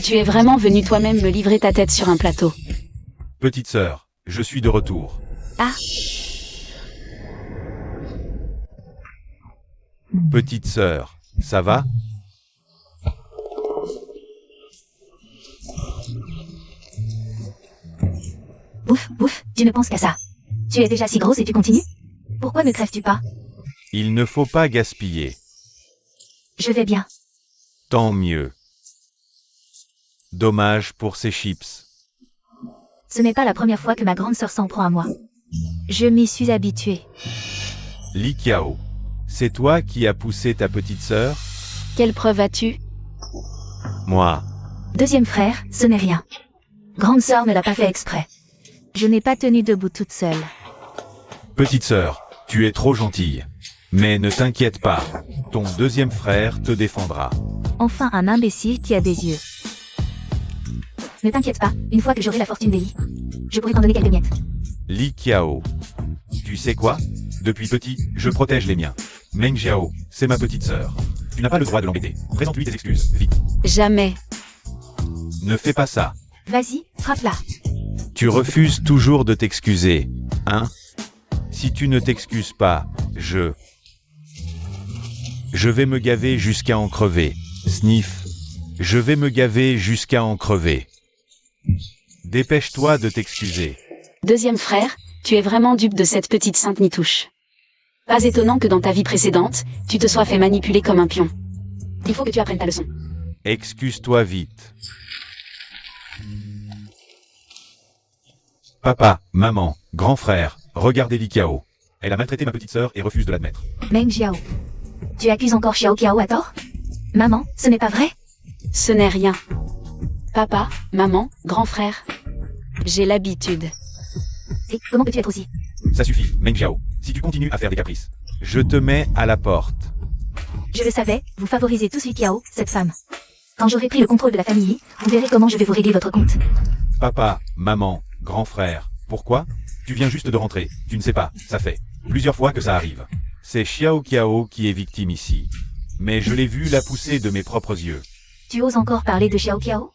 Tu es vraiment venu toi-même me livrer ta tête sur un plateau. Petite sœur, je suis de retour. ah, Petite sœur, ça va? ouf, tu ne penses qu'à ça. Tu es déjà si grosse et tu continues? Pourquoi ne crèves-tu pas? Il ne faut pas gaspiller. Je vais bien. Tant mieux. Dommage pour ces chips. Ce n'est pas la première fois que ma grande sœur s'en prend à moi. Je m'y suis habituée. Li Qiao, c'est toi qui as poussé ta petite sœur? Quelle preuve as-tu? Moi. Deuxième frère, ce n'est rien. Grande sœur ne l'a pas fait exprès. Je n'ai pas tenu debout toute seule. Petite sœur, tu es trop gentille. Mais ne t'inquiète pas, ton deuxième frère te défendra. Enfin un imbécile qui a des yeux. Ne t'inquiète pas, une fois que j'aurai la fortune d'Eli, je pourrai t'en donner quelques miettes. Li Qiao. Tu sais quoi? Depuis petit, je protège les miens. Meng Jiao, c'est ma petite sœur. Tu n'as pas le droit de l'embêter. Présente-lui tes excuses, vite. Jamais. Ne fais pas ça. Vas-y, frappe-la. Tu refuses toujours de t'excuser, hein? Si tu ne t'excuses pas, je vais me gaver jusqu'à en crever. Sniff. Je vais me gaver jusqu'à en crever. Dépêche-toi de t'excuser. Deuxième frère, tu es vraiment dupe de cette petite sainte nitouche. Pas étonnant que dans ta vie précédente, tu te sois fait manipuler comme un pion. Il faut que tu apprennes ta leçon. Excuse-toi vite. Papa, maman, grand frère, regardez Li Qiao. Elle a maltraité ma petite sœur et refuse de l'admettre. Meng Jiao. Tu accuses encore Xiao Qiao à tort? Maman, ce n'est pas vrai? Ce n'est rien. Papa, maman, grand frère. J'ai l'habitude. Et comment peux-tu être aussi? Ça suffit, Meng Jiao. Si tu continues à faire des caprices, je te mets à la porte. Je le savais, vous favorisez tous Li Qiao, cette femme. Quand j'aurai pris le contrôle de la famille, vous verrez comment je vais vous régler votre compte. Papa, maman, grand frère, pourquoi? Tu viens juste de rentrer, tu ne sais pas, ça fait plusieurs fois que ça arrive. C'est Xiao Qiao qui est victime ici. Mais je l'ai vu la pousser de mes propres yeux. Tu oses encore parler de Xiao Qiao?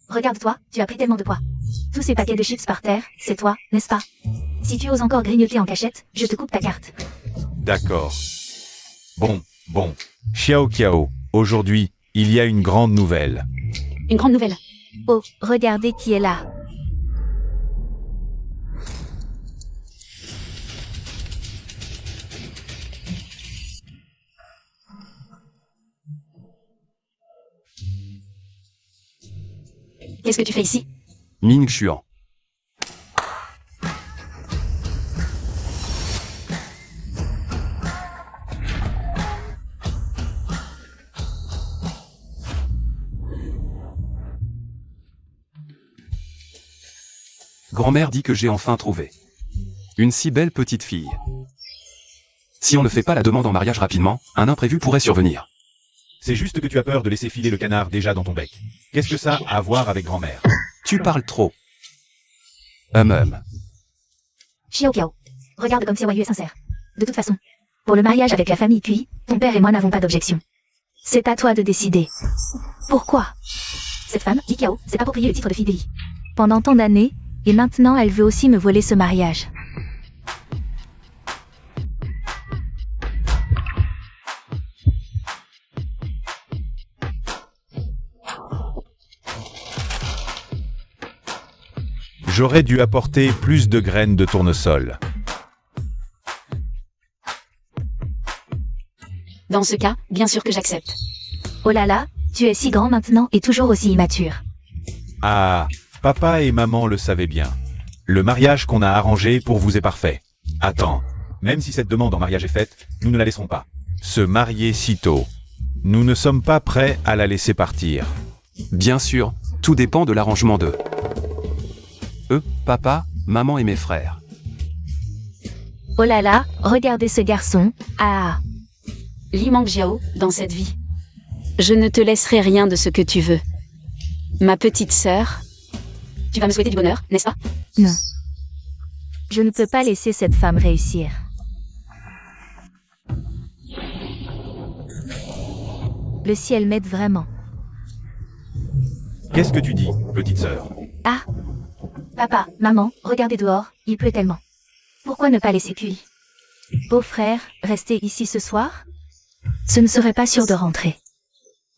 Regarde-toi, tu as pris tellement de poids. Tous ces paquets de chips par terre, c'est toi, n'est-ce pas? Si tu oses encore grignoter en cachette, je te coupe ta carte. D'accord. Bon. Xiao Qiao, aujourd'hui, il y a une grande nouvelle. Une grande nouvelle. Oh, regardez qui est là. Qu'est-ce que tu fais ici? Ming Xuan. Grand-mère dit que j'ai enfin trouvé une si belle petite fille. Si on ne fait pas la demande en mariage rapidement, un imprévu pourrait survenir. C'est juste que tu as peur de laisser filer le canard déjà dans ton bec. Qu'est-ce que ça a à voir avec grand-mère? Tu parles trop. Xiao Qiao. Regarde comme c'est joyeux et sincère. De toute façon, pour le mariage avec la famille Cui, ton père et moi n'avons pas d'objection. C'est à toi de décider. Pourquoi? Cette femme, Li Qiao, s'est approprié le titre de fille d'Eli. Pendant tant d'années, et maintenant elle veut aussi me voler ce mariage. J'aurais dû apporter plus de graines de tournesol. Dans ce cas, bien sûr que j'accepte. Oh là là, tu es si grand maintenant et toujours aussi immature. Ah, papa et maman le savaient bien. Le mariage qu'on a arrangé pour vous est parfait. Attends, même si cette demande en mariage est faite, nous ne la laisserons pas se marier si tôt. Nous ne sommes pas prêts à la laisser partir. Bien sûr, tout dépend de l'arrangement de papa, maman et mes frères. Oh là là, regardez ce garçon. Ah, Li Mangjiao, dans cette vie. Je ne te laisserai rien de ce que tu veux. Ma petite sœur. Tu vas me souhaiter du bonheur, n'est-ce pas? non. Je ne peux pas laisser cette femme réussir. Le ciel m'aide vraiment. Qu'est-ce que tu dis, petite sœur? Ah, papa, maman, regardez dehors, il pleut tellement. Pourquoi ne pas laisser QI? Beau-frère, rester ici ce soir? Ce ne serait pas sûr de rentrer.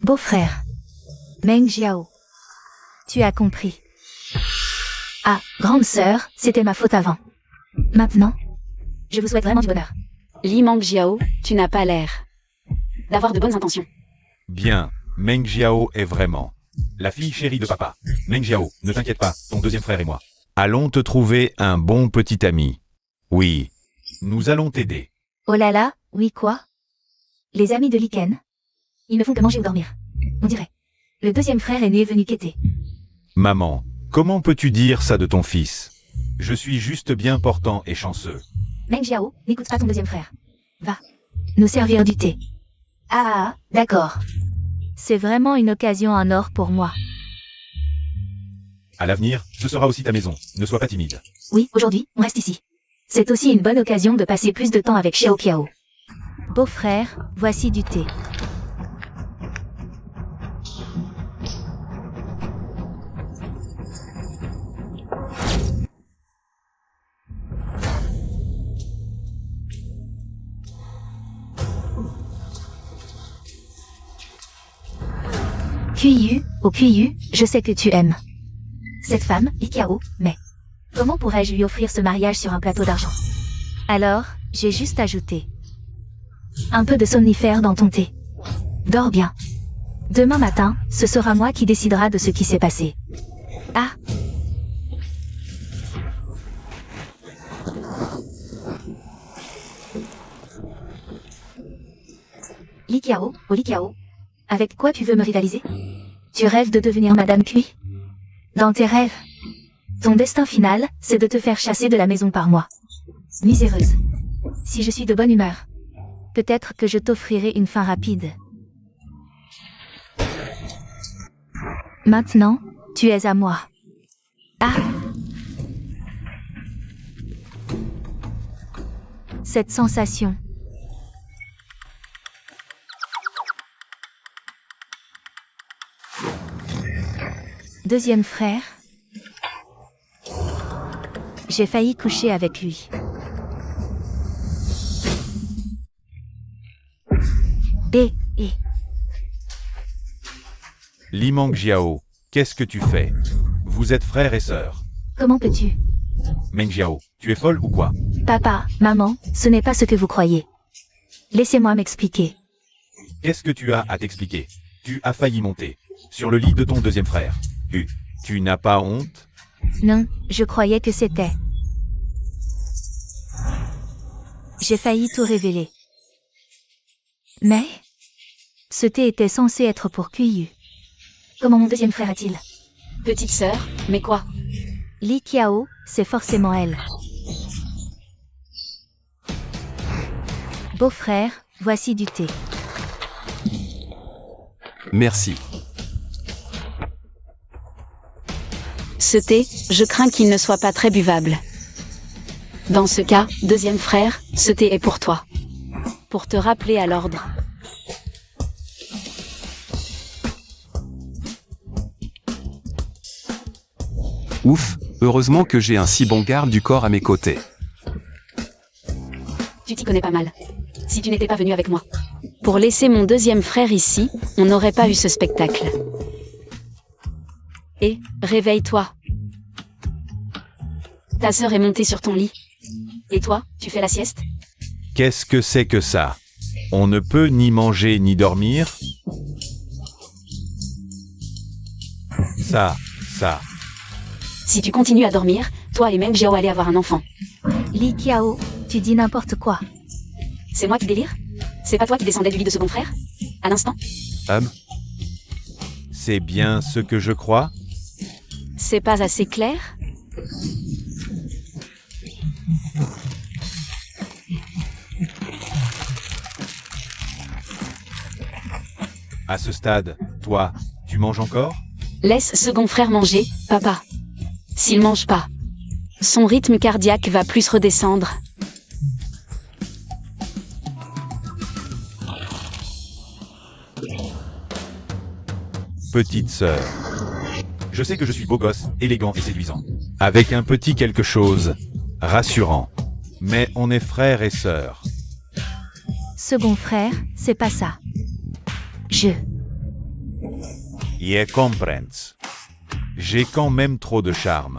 Beau-frère. Meng Jiao. Tu as compris. Ah, grande sœur, c'était ma faute avant. Maintenant, je vous souhaite vraiment du bonheur. Li Mangjiao, tu n'as pas l'air d'avoir de bonnes intentions. Bien, Meng Jiao est vraiment la fille chérie de papa. Meng Jiao, ne t'inquiète pas, ton deuxième frère et moi allons te trouver un bon petit ami. Oui, nous allons t'aider. Oh là là, oui quoi? Les amis de Liken. Ils ne font que manger ou dormir. On dirait. Le deuxième frère aîné est venu quêter. Maman, comment peux-tu dire ça de ton fils? Je suis juste bien portant et chanceux. Meng Jiao, n'écoute pas ton deuxième frère. Va. Nous servir du thé. Ah, d'accord. C'est vraiment une occasion en or pour moi. À l'avenir, ce sera aussi ta maison. Ne sois pas timide. Oui, aujourd'hui, on reste ici. C'est aussi une bonne occasion de passer plus de temps avec Xiao Qiao. Beau-frère, voici du thé. Qiyu, oh Qiyu, je sais que tu aimes cette femme, Li Qiao, mais comment pourrais-je lui offrir ce mariage sur un plateau d'argent? Alors, j'ai juste ajouté un peu de somnifère dans ton thé. Dors bien. Demain matin, ce sera moi qui décidera de ce qui s'est passé. Ah. Li Qiao, oh Li Qiao. Avec quoi tu veux me rivaliser? Tu rêves de devenir Madame Cui? Dans tes rêves. Ton destin final, c'est de te faire chasser de la maison par moi. Miséreuse. Si je suis de bonne humeur, peut-être que je t'offrirai une fin rapide. Maintenant, tu es à moi. Ah! Cette sensation. Deuxième frère. J'ai failli coucher avec lui. Et. Li Mangjiao, qu'est-ce que tu fais? Vous êtes frères et sœurs. Comment peux-tu? Meng Jiao, tu es folle ou quoi? Papa, maman, ce n'est pas ce que vous croyez. Laissez-moi m'expliquer. Qu'est-ce que tu as à t'expliquer? Tu as failli monter sur le lit de ton deuxième frère. Tu n'as pas honte? Non, je croyais que c'était. J'ai failli tout révéler. Mais ce thé était censé être pour Qiyu. Comment mon deuxième frère a-t-il? Petite sœur, mais quoi? Li Qiao, c'est forcément elle. Beau-frère, voici du thé. Merci. Ce thé, je crains qu'il ne soit pas très buvable. Dans ce cas, deuxième frère, ce thé est pour toi. Pour te rappeler à l'ordre. Ouf, heureusement que j'ai un si bon garde du corps à mes côtés. Tu t'y connais pas mal. Si tu n'étais pas venu avec moi. Pour laisser mon deuxième frère ici, on n'aurait pas eu ce spectacle. Et, réveille-toi. Ta sœur est montée sur ton lit. Et toi, tu fais la sieste? Qu'est-ce que c'est que ça? On ne peut ni manger ni dormir. Ça. Si tu continues à dormir, toi et même Jiao allez avoir un enfant. Li Qiao, tu dis n'importe quoi. C'est moi qui délire? C'est pas toi qui descendais du lit de second frère? À l'instant? C'est bien ce que je crois. C'est pas assez clair? À ce stade, toi, tu manges encore? Laisse second frère manger, papa. S'il mange pas, son rythme cardiaque va plus redescendre. Petite sœur. Je sais que je suis beau gosse, élégant et séduisant. Avec un petit quelque chose. Rassurant. Mais on est frères et sœurs. Second frère, c'est pas ça. Je comprends. J'ai quand même trop de charme.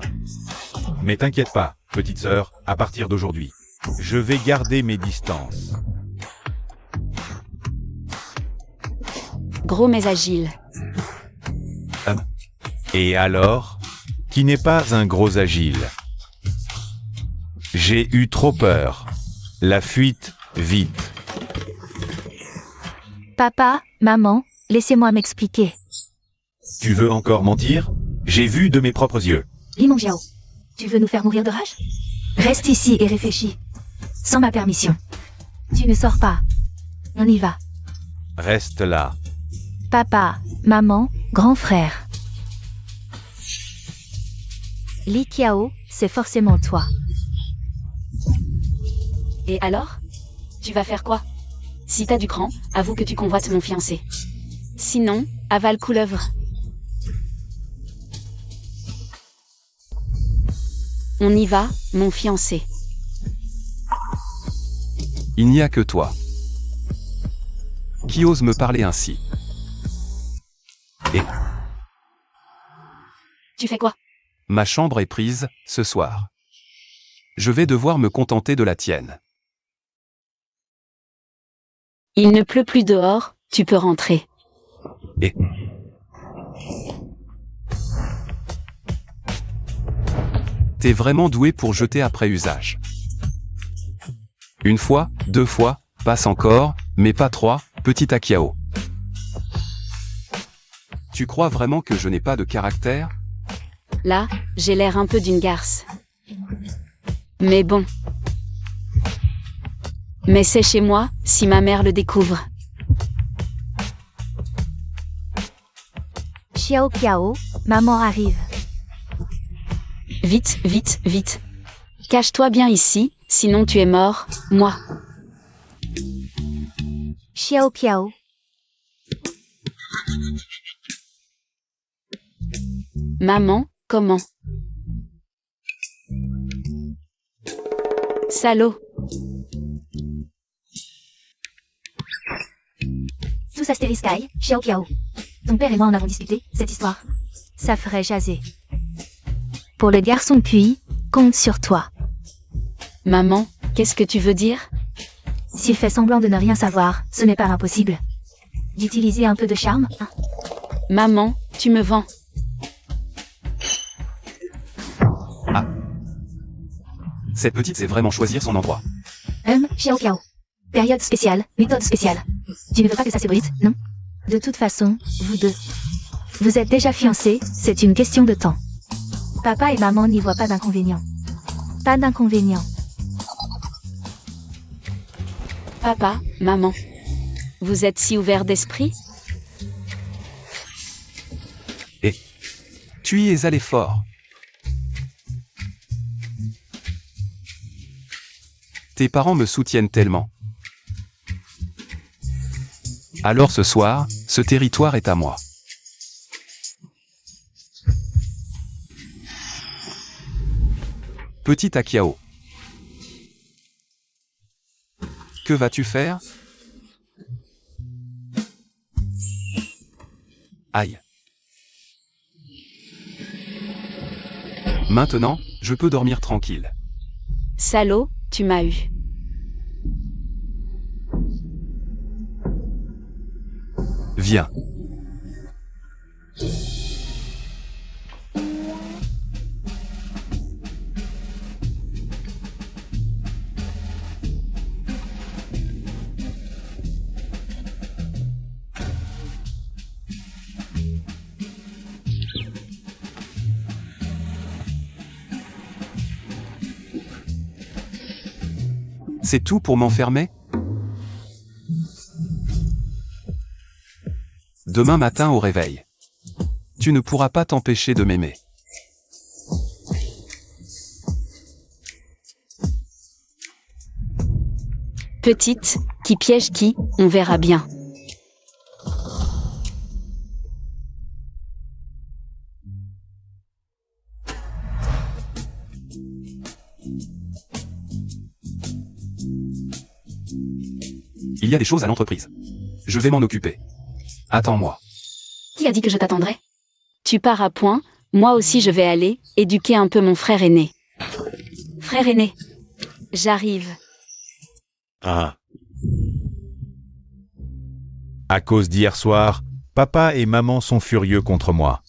Mais t'inquiète pas, petite sœur, à partir d'aujourd'hui, je vais garder mes distances. Gros mais agile. Et alors, qui n'est pas un gros agile? J'ai eu trop peur. La fuite, vite. Papa, maman, laissez-moi m'expliquer. Tu veux encore mentir? J'ai vu de mes propres yeux. Li Monjiao, tu veux nous faire mourir de rage? Reste ici et réfléchis. Sans ma permission. Tu ne sors pas. On y va. Reste là. Papa, maman, grand frère. Li Qiao, c'est forcément toi. Et alors? Tu vas faire quoi? Si t'as du cran, avoue que tu convoites mon fiancé. Sinon, avale couleuvre. On y va, mon fiancé. Il n'y a que toi. Qui ose me parler ainsi? Tu fais quoi? Ma chambre est prise, ce soir. Je vais devoir me contenter de la tienne. Il ne pleut plus dehors, tu peux rentrer. T'es vraiment doué pour jeter après usage. Une fois, deux fois, passe encore, mais pas trois, petit Akiao. Tu crois vraiment que je n'ai pas de caractère? Là, j'ai l'air un peu d'une garce. Mais bon. Mais c'est chez moi, si ma mère le découvre. Xiao Qiao, maman arrive. Vite, vite, vite. Cache-toi bien ici, sinon tu es mort, moi. Xiao Qiao. Maman, comment? Salaud. Tous astérisque Sky, Xiao Qiao. Ton père et moi en avons discuté, cette histoire. Ça ferait jaser. Pour le garçon puis, compte sur toi. Maman, qu'est-ce que tu veux dire? S'il fait semblant de ne rien savoir, ce n'est pas impossible. D'utiliser un peu de charme, hein. Maman, tu me vends. Cette petite sait vraiment choisir son endroit. Xiao Qiao. Période spéciale, méthode spéciale. Tu ne veux pas que ça s'ébruite, non? De toute façon, vous deux. Vous êtes déjà fiancés, c'est une question de temps. Papa et maman n'y voient pas d'inconvénient. Pas d'inconvénient. Papa, maman. Vous êtes si ouverts d'esprit? Tu y es allé fort. Tes parents me soutiennent tellement. Alors ce soir, ce territoire est à moi. Petit Akiao. Que vas-tu faire? Aïe. Maintenant, je peux dormir tranquille. Salaud, tu m'as eu. Viens. C'est tout pour m'enfermer? Demain matin au réveil. Tu ne pourras pas t'empêcher de m'aimer. Petite, qui piège qui, on verra bien. Il y a des choses à l'entreprise. Je vais m'en occuper. Attends-moi. Qui a dit que je t'attendrais? Tu pars à point, moi aussi je vais aller, éduquer un peu mon frère aîné. Frère aîné. J'arrive. Ah. À cause d'hier soir, papa et maman sont furieux contre moi.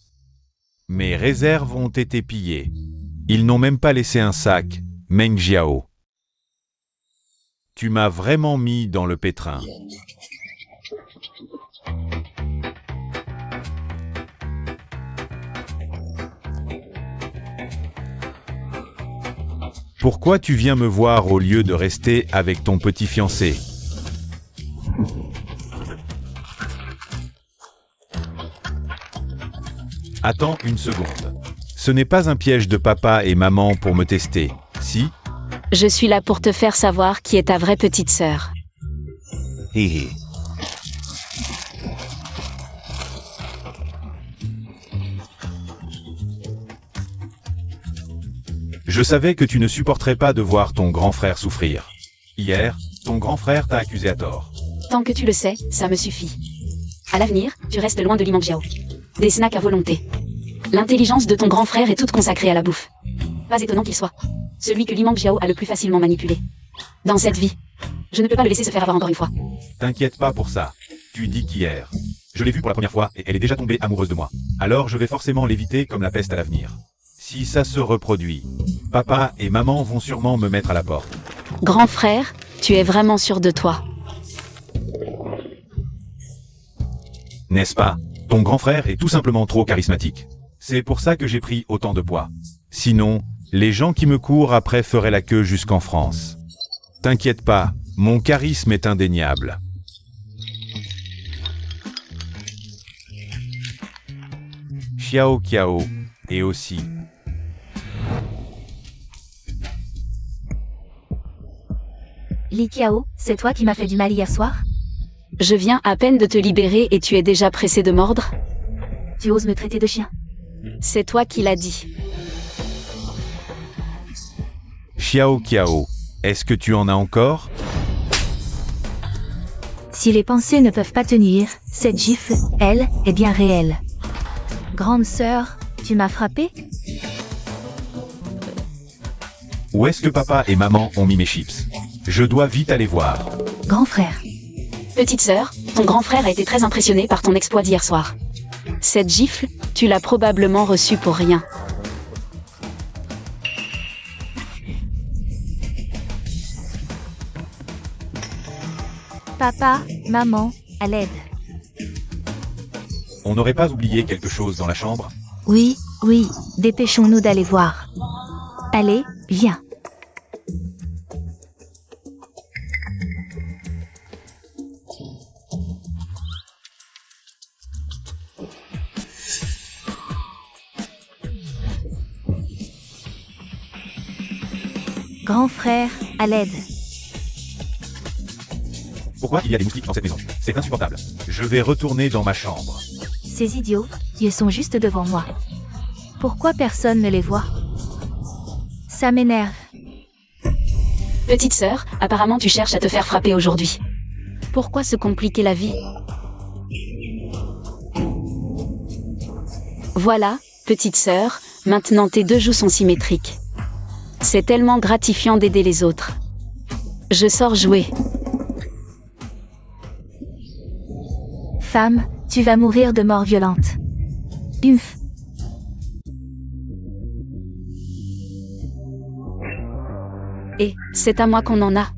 Mes réserves ont été pillées. Ils n'ont même pas laissé un sac, Meng Jiao. Tu m'as vraiment mis dans le pétrin. Pourquoi tu viens me voir au lieu de rester avec ton petit fiancé? Attends une seconde. Ce n'est pas un piège de papa et maman pour me tester, si? Je suis là pour te faire savoir qui est ta vraie petite sœur. Hé hé. Je savais que tu ne supporterais pas de voir ton grand frère souffrir. Hier, ton grand frère t'a accusé à tort. Tant que tu le sais, ça me suffit. À l'avenir, tu restes loin de Li Mangjiao. Des snacks à volonté. L'intelligence de ton grand frère est toute consacrée à la bouffe. Pas étonnant qu'il soit celui que Li Mangjiao a le plus facilement manipulé. Dans cette vie, je ne peux pas le laisser se faire avoir encore une fois. T'inquiète pas pour ça. Tu dis qu'hier. Je l'ai vue pour la première fois et elle est déjà tombée amoureuse de moi. Alors je vais forcément l'éviter comme la peste à l'avenir. Si ça se reproduit, papa et maman vont sûrement me mettre à la porte. Grand frère, tu es vraiment sûr de toi. N'est-ce pas? Ton grand frère est tout simplement trop charismatique. C'est pour ça que j'ai pris autant de poids. Sinon, les gens qui me courent après feraient la queue jusqu'en France. T'inquiète pas, mon charisme est indéniable. Xiao Kiao, et aussi. Li Qiao, c'est toi qui m'as fait du mal hier soir? Je viens à peine de te libérer et tu es déjà pressé de mordre? Tu oses me traiter de chien? C'est toi qui l'as dit. Xiao Kiao, est-ce que tu en as encore? Si les pensées ne peuvent pas tenir, cette gifle, elle, est bien réelle. Grande sœur, tu m'as frappé? Où est-ce que papa et maman ont mis mes chips? Je dois vite aller voir. Grand frère. Petite sœur, ton grand frère a été très impressionné par ton exploit d'hier soir. Cette gifle, tu l'as probablement reçue pour rien. Papa, maman, à l'aide. On n'aurait pas oublié quelque chose dans la chambre? Oui, oui, dépêchons-nous d'aller voir. Allez, viens. Grand frère, à l'aide. Pourquoi il y a des moustiques dans cette maison? C'est insupportable. Je vais retourner dans ma chambre. Ces idiots, ils sont juste devant moi. Pourquoi personne ne les voit? Ça m'énerve. Petite sœur, apparemment tu cherches à te faire frapper aujourd'hui. Pourquoi se compliquer la vie? Voilà, petite sœur, maintenant tes deux joues sont symétriques. C'est tellement gratifiant d'aider les autres. Je sors jouer. Femme, Tu vas mourir de mort violente. Humph. Et c'est à moi qu'on en a.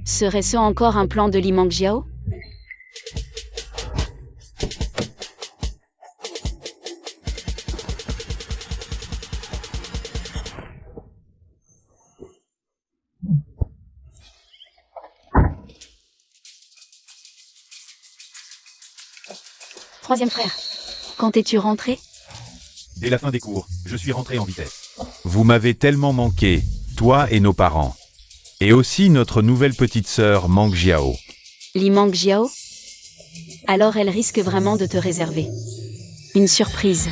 Serait-ce encore un plan de Li Mangjiao? Troisième frère, quand es-tu rentré? Dès la fin des cours, je suis rentré en vitesse. Vous m'avez tellement manqué, toi et nos parents. Et aussi notre nouvelle petite sœur Mangjiao. Li Mangjiao? Alors elle risque vraiment de te réserver une surprise.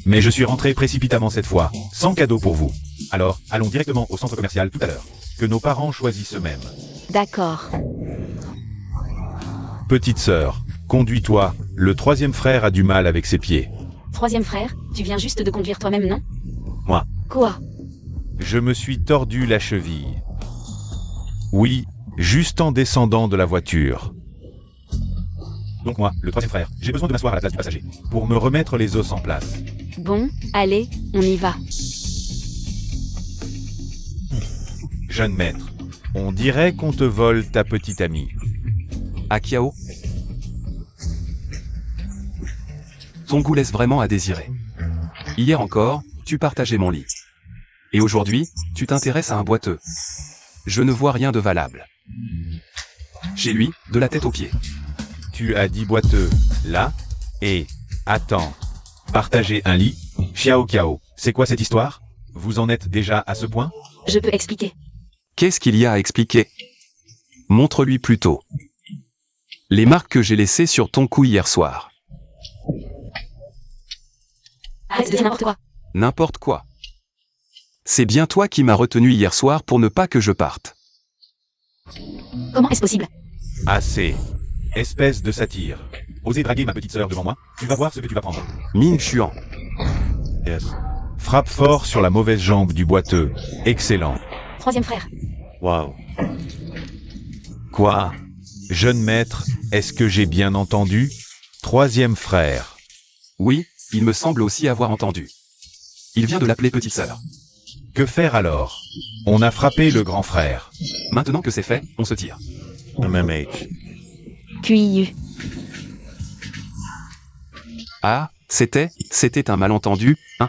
Mais je suis rentré précipitamment cette fois, sans cadeau pour vous. Alors, allons directement au centre commercial tout à l'heure. Que nos parents choisissent eux-mêmes. D'accord. Petite sœur, conduis-toi, le troisième frère a du mal avec ses pieds. Troisième frère, tu viens juste de conduire toi-même, non? Moi. Quoi? Je me suis tordu la cheville. Oui, juste en descendant de la voiture. Donc moi, le troisième frère, j'ai besoin de m'asseoir à la place du passager, pour me remettre les os en place. Bon, allez, on y va. Jeune maître, on dirait qu'on te vole ta petite amie. Akiao, ton goût laisse vraiment à désirer. Hier encore, tu partageais mon lit. Et aujourd'hui, tu t'intéresses à un boiteux. Je ne vois rien de valable. Chez lui, de la tête aux pieds. Tu as dit boiteux, là, et... Attends. Partager un lit? Xiao Kiao, c'est quoi cette histoire? Vous en êtes déjà à ce point? Je peux expliquer. Qu'est-ce qu'il y a à expliquer? Montre-lui plutôt. Les marques que j'ai laissées sur ton cou hier soir. Arrête de dire n'importe quoi. N'importe quoi. C'est bien toi qui m'as retenu hier soir pour ne pas que je parte. Comment est-ce possible? Assez. Espèce de satire. Osez draguer ma petite sœur devant moi? Tu vas voir ce que tu vas prendre. Ming Xuan. Yes. Frappe fort sur la mauvaise jambe du boiteux. Excellent. Troisième frère. Waouh. Quoi? Jeune maître, est-ce que j'ai bien entendu? Troisième frère. Oui, il me semble aussi avoir entendu. Il vient de l'appeler petite sœur. Que faire alors? On a frappé le grand frère. Maintenant que c'est fait, on se tire. MMH. QIU. Ah, c'était un malentendu, hein?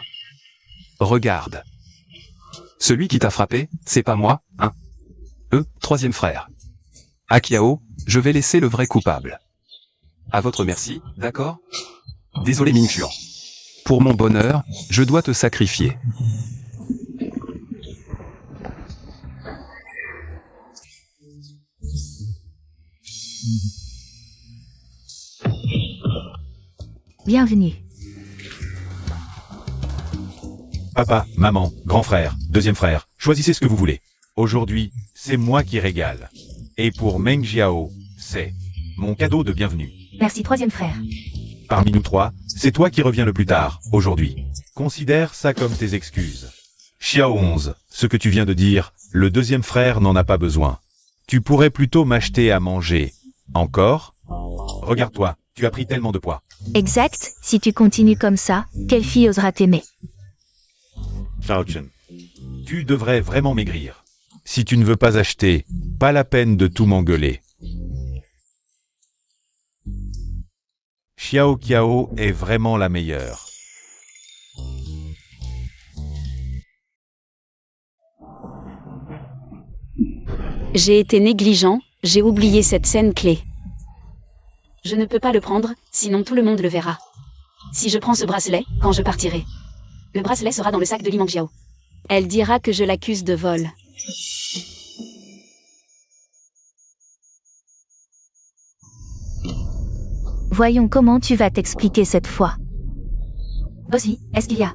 Regarde. Celui qui t'a frappé, c'est pas moi, hein? Troisième frère. Akiao, je vais laisser le vrai coupable. À votre merci, d'accord? Désolé Ming Xuan. Pour mon bonheur, je dois te sacrifier. Bienvenue. Papa, maman, grand frère, deuxième frère, choisissez ce que vous voulez. Aujourd'hui, c'est moi qui régale. Et pour Meng Jiao, c'est mon cadeau de bienvenue. Merci troisième frère. Parmi nous trois, c'est toi qui reviens le plus tard, aujourd'hui. Considère ça comme tes excuses. Xiao 11, ce que tu viens de dire, le deuxième frère n'en a pas besoin. Tu pourrais plutôt m'acheter à manger. Encore? Regarde-toi, tu as pris tellement de poids. Exact, si tu continues comme ça, quelle fille osera t'aimer? Tu devrais vraiment maigrir. Si tu ne veux pas acheter, pas la peine de tout m'engueuler. Xiao Kiao est vraiment la meilleure. J'ai été négligent, j'ai oublié cette scène clé. Je ne peux pas le prendre, sinon tout le monde le verra. Si je prends ce bracelet, quand je partirai, le bracelet sera dans le sac de Li Mangjiao. Elle dira que je l'accuse de vol. Voyons comment tu vas t'expliquer cette fois. Bossy, est-ce qu'il y a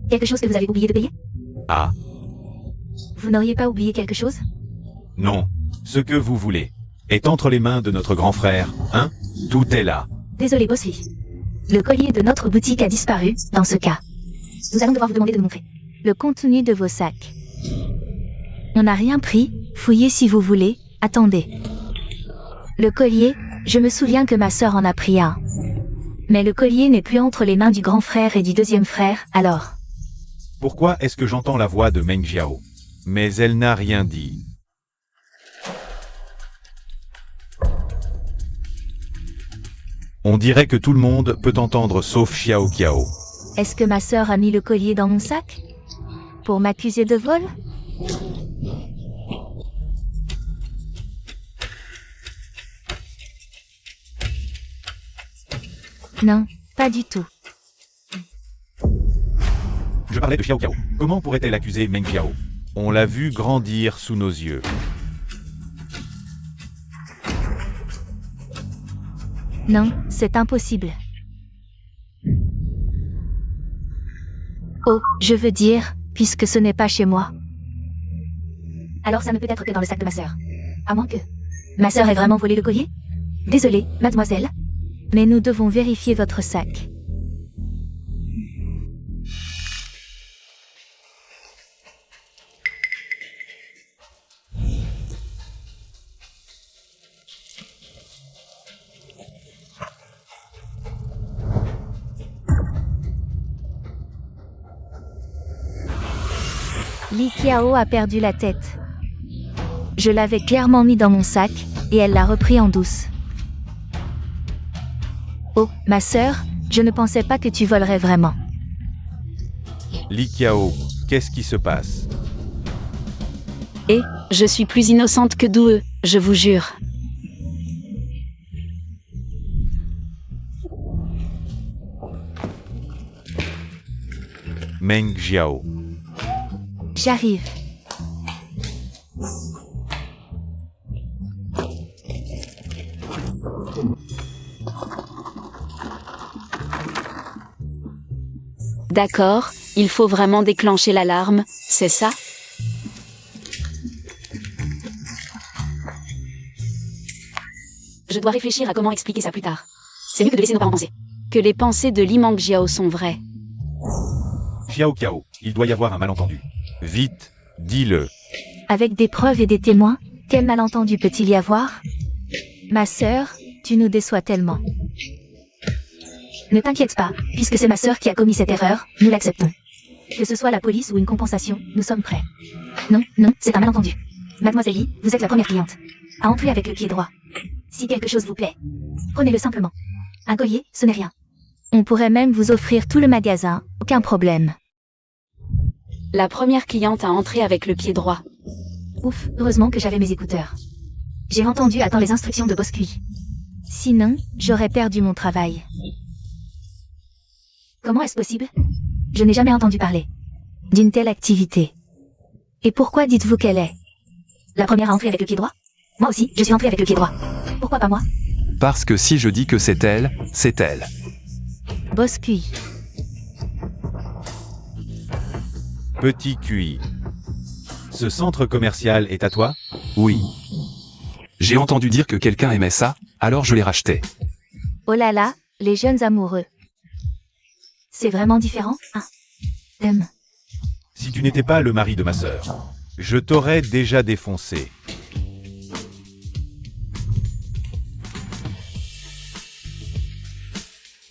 quelque chose que vous avez oublié de payer? Ah, Vous n'auriez pas oublié quelque chose? non, ce que vous voulez est entre les mains de notre grand frère, hein? Tout est là. Désolé Bossy. Le collier de notre boutique a disparu, dans ce cas. Nous allons devoir vous demander de nous montrer le contenu de vos sacs. On n'a rien pris, fouillez si vous voulez, attendez. Le collier, Je me souviens que ma sœur en a pris un. Mais le collier n'est plus entre les mains du grand frère et du deuxième frère, alors. Pourquoi est-ce que j'entends la voix de Meng Jiao? Mais elle n'a rien dit. On dirait que tout le monde peut entendre sauf Xiao Qiao. Est-ce que ma sœur a mis le collier dans mon sac? Pour m'accuser de vol? Non, pas du tout. Je parlais de Xiao Qiao. Comment pourrait-elle accuser Meng Jiao? On l'a vu grandir sous nos yeux. Non, c'est impossible. Oh, je veux dire, puisque ce n'est pas chez moi. Alors ça ne peut être que dans le sac de ma sœur. À moins que... Ma sœur ait vraiment volé le collier? Désolée, mademoiselle. Mais nous devons vérifier votre sac. Li Qiao a perdu la tête. Je l'avais clairement mis dans mon sac, et elle l'a repris en douce. Oh, ma sœur, je ne pensais pas que tu volerais vraiment. Li Qiao, qu'est-ce qui se passe? Et, je suis plus innocente que doueux, je vous jure. Meng Jiao. J'arrive. D'accord, il faut vraiment déclencher l'alarme, c'est ça? Je dois réfléchir à comment expliquer ça plus tard. C'est mieux que de laisser nos parents penser. Que les pensées de Li Mengjiao sont vraies. Xiao Qiao, il doit y avoir un malentendu. Vite, dis-le. Avec des preuves et des témoins, quel malentendu peut-il y avoir? Ma sœur, tu nous déçois tellement. Ne t'inquiète pas, puisque c'est ma sœur qui a commis cette erreur, nous l'acceptons. Que ce soit la police ou une compensation, nous sommes prêts. Non, non, c'est un malentendu. Mademoiselle Li, vous êtes la première cliente. À entrer avec le pied droit. Si quelque chose vous plaît, prenez-le simplement. Un collier, ce n'est rien. On pourrait même vous offrir tout le magasin, aucun problème. La première cliente a entré avec le pied droit. Ouf, heureusement que j'avais mes écouteurs. J'ai entendu attendre les instructions de Bosqui. Sinon, j'aurais perdu mon travail. Comment est-ce possible? Je n'ai jamais entendu parler d'une telle activité. Et pourquoi dites-vous qu'elle est la première à entrer avec le pied droit? Moi aussi, je suis entrée avec le pied droit. Pourquoi pas moi? Parce que si je dis que c'est elle, c'est elle. Bosqui. Petit QI. Ce centre commercial est à toi? Oui. J'ai entendu dire que quelqu'un aimait ça, alors je l'ai racheté. Oh là là, les jeunes amoureux. C'est vraiment différent, hein? Si tu n'étais pas le mari de ma sœur, je t'aurais déjà défoncé.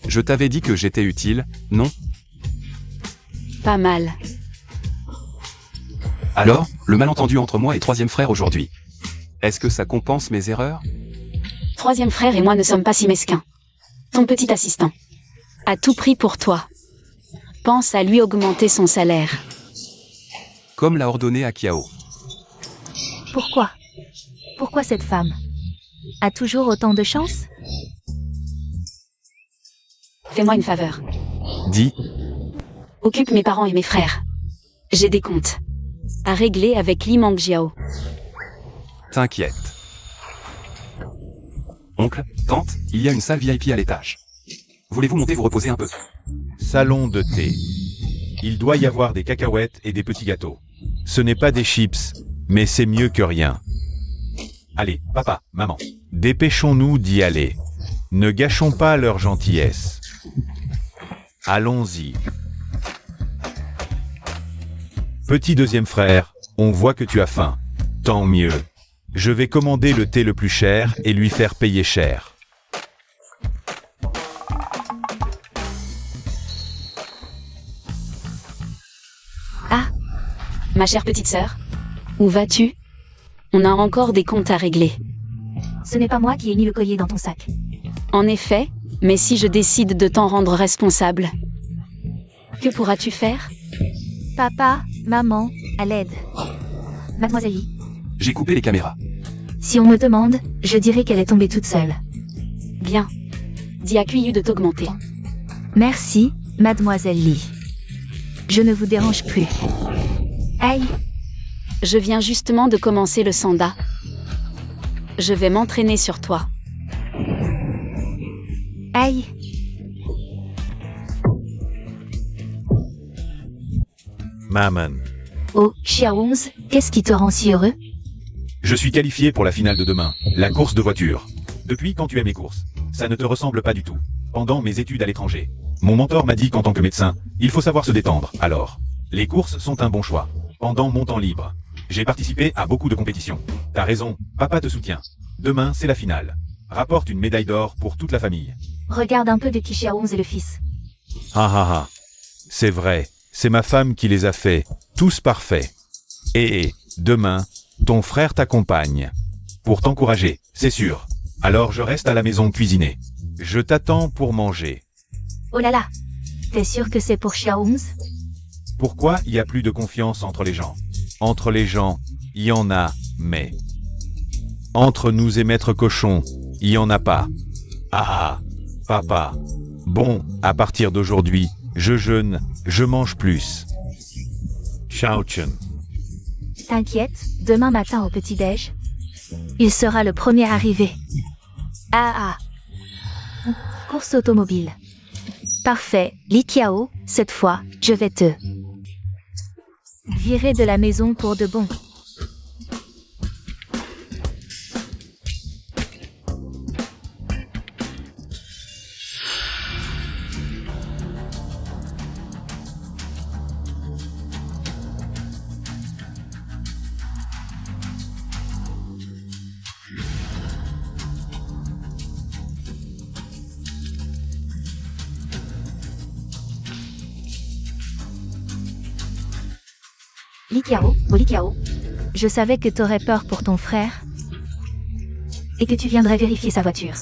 Je t'avais dit que j'étais utile, non? Pas mal. Alors, le malentendu entre moi et troisième frère aujourd'hui. Est-ce que ça compense mes erreurs? Troisième frère et moi ne sommes pas si mesquins. Ton petit assistant. À tout prix pour toi. Pense à lui augmenter son salaire. Comme l'a ordonné Akiao. Pourquoi? Pourquoi cette femme a toujours autant de chance? Fais-moi une faveur. Dis, Occupe mes parents et mes frères. J'ai des comptes à régler avec Li Mengjiao. t'inquiète. Oncle, tante, il y a une salle VIP à l'étage. Voulez-vous monter vous reposer un peu? Salon de thé. Il doit y avoir des cacahuètes et des petits gâteaux. Ce n'est pas des chips, mais c'est mieux que rien. Allez, papa, maman, dépêchons-nous d'y aller. Ne gâchons pas leur gentillesse. Allons-y. Petit deuxième frère, on voit que tu as faim. Tant mieux. Je vais commander le thé le plus cher et lui faire payer cher. Ma chère petite sœur. Où vas-tu? On a encore des comptes à régler. Ce n'est pas moi qui ai mis le collier dans ton sac. En effet, mais si je décide de t'en rendre responsable, que pourras-tu faire? Papa, maman, à l'aide. Mademoiselle Lee, J'ai coupé les caméras. si on me demande, je dirais qu'elle est tombée toute seule. Bien. Dis à QIU de t'augmenter. Merci, Mademoiselle Lee. Je ne vous dérange plus. Aïe, Je viens justement de commencer le sanda. Je vais m'entraîner sur toi. aïe. Maman. Oh, Xiaoungs, qu'est-ce qui te rend si heureux? Je suis qualifié pour la finale de demain, la course de voiture. Depuis quand tu aimes les courses? Ça ne te ressemble pas du tout. Pendant mes études à l'étranger, mon mentor m'a dit qu'en tant que médecin, il faut savoir se détendre. Alors, les courses sont un bon choix. Pendant mon temps libre, j'ai participé à beaucoup de compétitions. T'as raison, papa te soutient. Demain, c'est la finale. Rapporte une médaille d'or pour toute la famille. Regarde un peu de qui Xiaoungs est le fils. Ah ah ah. C'est vrai, c'est ma femme qui les a faits, tous parfaits. Et demain, ton frère t'accompagne. Pour t'encourager, c'est sûr. Alors je reste à la maison cuisiner. Je t'attends pour manger. Oh là là. T'es sûr que c'est pour Xiaoungs? Pourquoi il y a plus de confiance entre les gens? Entre les gens, il y en a, mais... Entre nous et Maître Cochon, il y en a pas. Ah ah, papa. Bon, à partir d'aujourd'hui, je jeûne, je mange plus. Ciao Chun. T'inquiète, demain matin au petit-déj, il sera le premier arrivé. Ah ah. Course automobile. Parfait, Li Qiao, cette fois, je vais te virer de la maison pour de bon. Li Qiao, oh Li Qiao. Je savais que t'aurais peur pour ton frère et que tu viendrais vérifier sa voiture.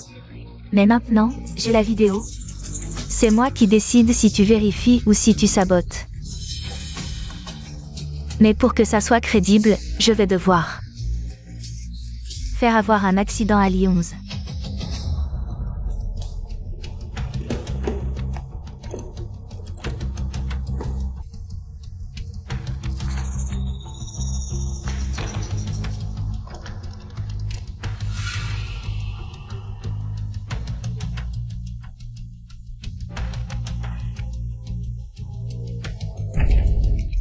Mais maintenant, j'ai la vidéo. C'est moi qui décide si tu vérifies ou si tu sabotes. Mais pour que ça soit crédible, je vais devoir faire avoir un accident à Lyons.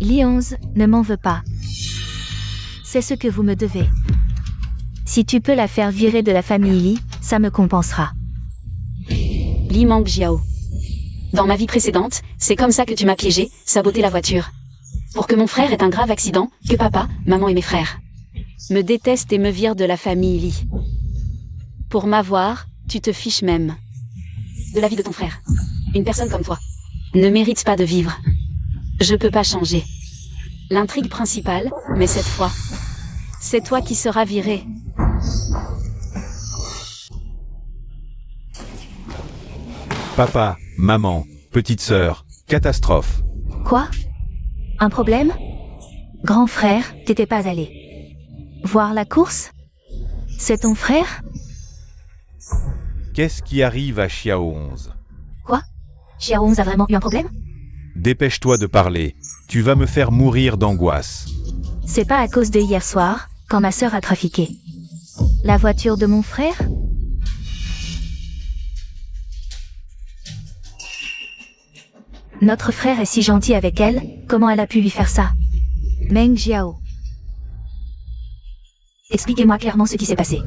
Lyons, ne m'en veux pas. C'est ce que vous me devez. Si tu peux la faire virer de la famille Li, ça me compensera. Li Mang Jiao. Dans ma vie précédente, c'est comme ça que tu m'as piégé, saboté la voiture. Pour que mon frère ait un grave accident, que papa, maman et mes frères me détestent et me virent de la famille Li. Pour m'avoir, tu te fiches même de la vie de ton frère. Une personne comme toi ne mérite pas de vivre. Je peux pas changer l'intrigue principale, mais cette fois, c'est toi qui seras viré. Papa, maman, petite sœur, catastrophe. Quoi? Un problème? Grand frère, t'étais pas allé voir la course? C'est ton frère? Qu'est-ce qui arrive à Xiao 11? Quoi? Xiaoungs a vraiment eu un problème? Dépêche-toi de parler, tu vas me faire mourir d'angoisse. C'est pas à cause de hier soir, quand ma sœur a trafiqué la voiture de mon frère? Notre frère est si gentil avec elle, comment elle a pu lui faire ça? Meng Jiao. Expliquez-moi clairement ce qui s'est passé.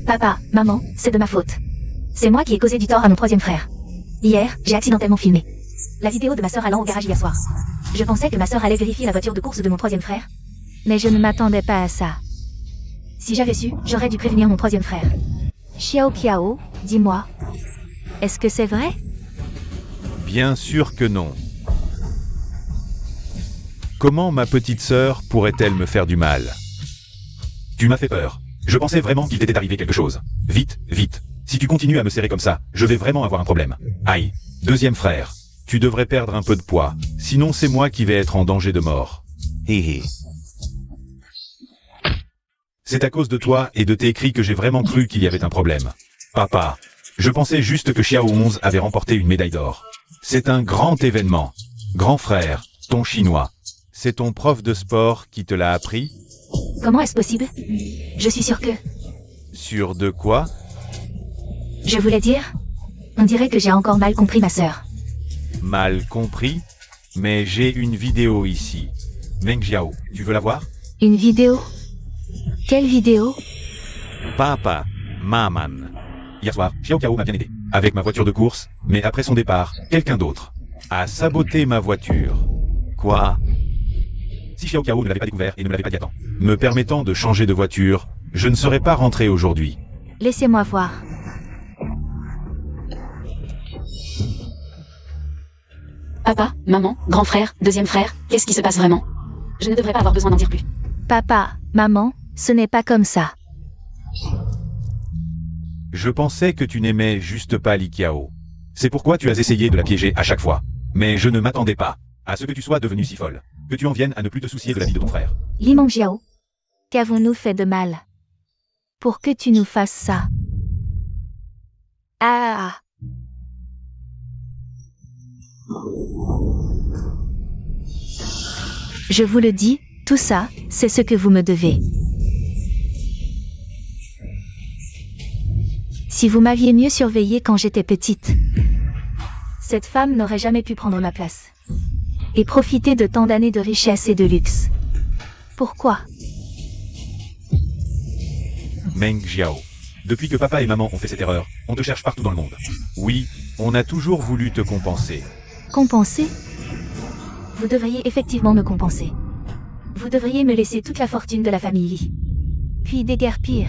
Papa, maman, c'est de ma faute. C'est moi qui ai causé du tort à mon troisième frère. Hier, j'ai accidentellement filmé la vidéo de ma sœur allant au garage hier soir. Je pensais que ma sœur allait vérifier la voiture de course de mon troisième frère. Mais je ne m'attendais pas à ça. Si j'avais su, j'aurais dû prévenir mon troisième frère. Xiao Qiao, dis-moi. Est-ce que c'est vrai? Bien sûr que non. Comment ma petite sœur pourrait-elle me faire du mal? Tu m'as fait peur. Je pensais vraiment qu'il t'était arrivé quelque chose. Vite, vite. Si tu continues à me serrer comme ça, je vais vraiment avoir un problème. Aïe. Deuxième frère, tu devrais perdre un peu de poids, sinon c'est moi qui vais être en danger de mort. Hé hé. C'est à cause de toi et de tes cris que j'ai vraiment cru qu'il y avait un problème. Papa, je pensais juste que Xiao 11 avait remporté une médaille d'or. C'est un grand événement. Grand frère, ton chinois. C'est ton prof de sport qui te l'a appris? Comment est-ce possible? Je suis sûre que... Sûr de quoi? Je voulais dire... On dirait que j'ai encore mal compris ma sœur. Mal compris? Mais j'ai une vidéo ici. Meng Jiao, tu veux la voir? Une vidéo? Quelle vidéo? Papa, maman. Hier soir, Xiao Kao m'a bien aidé. Avec ma voiture de course, mais après son départ, quelqu'un d'autre a saboté ma voiture. Quoi? Si Xiao Kao ne l'avait pas découvert et ne me l'avait pas dit à temps, me permettant de changer de voiture, je ne serais pas rentré aujourd'hui. Laissez-moi voir. Papa, maman, grand frère, deuxième frère, qu'est-ce qui se passe vraiment? Je ne devrais pas avoir besoin d'en dire plus. Papa, maman, ce n'est pas comme ça. Je pensais que tu n'aimais juste pas Li Qiao. C'est pourquoi tu as essayé de la piéger à chaque fois. Mais je ne m'attendais pas à ce que tu sois devenue si folle. Que tu en viennes à ne plus te soucier de la vie de ton frère. Li Mengjiao, qu'avons-nous fait de mal? Pour que tu nous fasses ça? Ah! Je vous le dis, tout ça, c'est ce que vous me devez. Si vous m'aviez mieux surveillée quand j'étais petite, cette femme n'aurait jamais pu prendre ma place. Et profiter de tant d'années de richesse et de luxe. Pourquoi? Meng Jiao. Depuis que papa et maman ont fait cette erreur, on te cherche partout dans le monde. Oui, on a toujours voulu te compenser. Compenser? Vous devriez effectivement me compenser. Vous devriez me laisser toute la fortune de la famille Li. Puis déguerpir.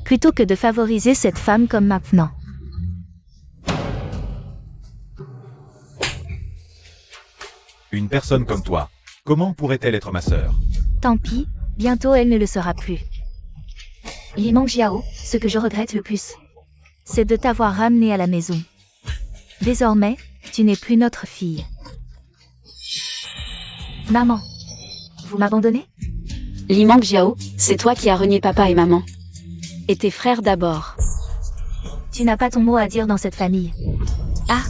Plutôt que de favoriser cette femme comme maintenant. Une personne comme toi, comment pourrait-elle être ma sœur? Tant pis, bientôt elle ne le sera plus. Li Mengjiao, ce que je regrette le plus, c'est de t'avoir ramené à la maison. Désormais, tu n'es plus notre fille. Maman, vous m'abandonnez? Li Mengjiao, c'est toi qui as renié papa et maman. Et tes frères d'abord. Tu n'as pas ton mot à dire dans cette famille. Ah!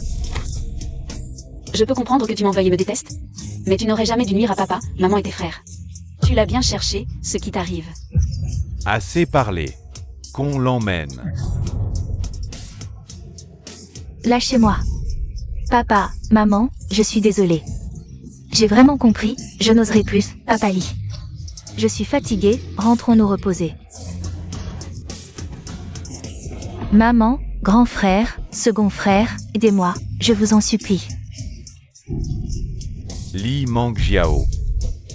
Je peux comprendre que tu m'en veuilles et me détestes. Mais tu n'aurais jamais dû nuire à papa, maman et tes frères. Tu l'as bien cherché, ce qui t'arrive. Assez parlé. Qu'on l'emmène. Lâchez-moi. Papa, maman, je suis désolée. J'ai vraiment compris, je n'oserai plus, papa Li. Je suis fatiguée, rentrons nous reposer. Maman, grand frère, second frère, aidez-moi, je vous en supplie. Li Mengjiao.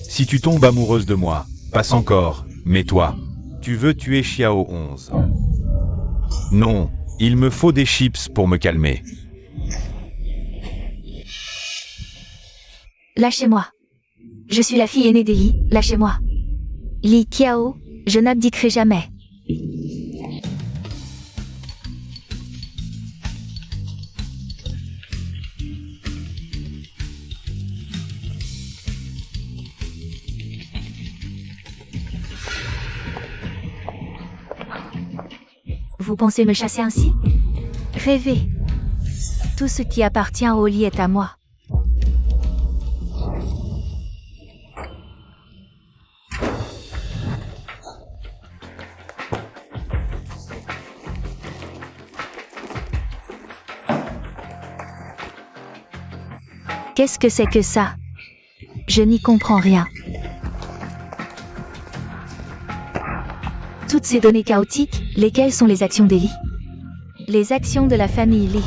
Si tu tombes amoureuse de moi, passe encore, mais toi, tu veux tuer Xiao 11. Non, il me faut des chips pour me calmer. Lâchez-moi. Je suis la fille aînée des Li, lâchez-moi. Li Qiao, je n'abdiquerai jamais. Vous pensez me chasser ainsi? Rêvez. Tout ce qui appartient au Li est à moi. Qu'est-ce que c'est que ça? Je n'y comprends rien. Toutes ces données chaotiques, lesquelles sont les actions des Li? Les actions de la famille Li.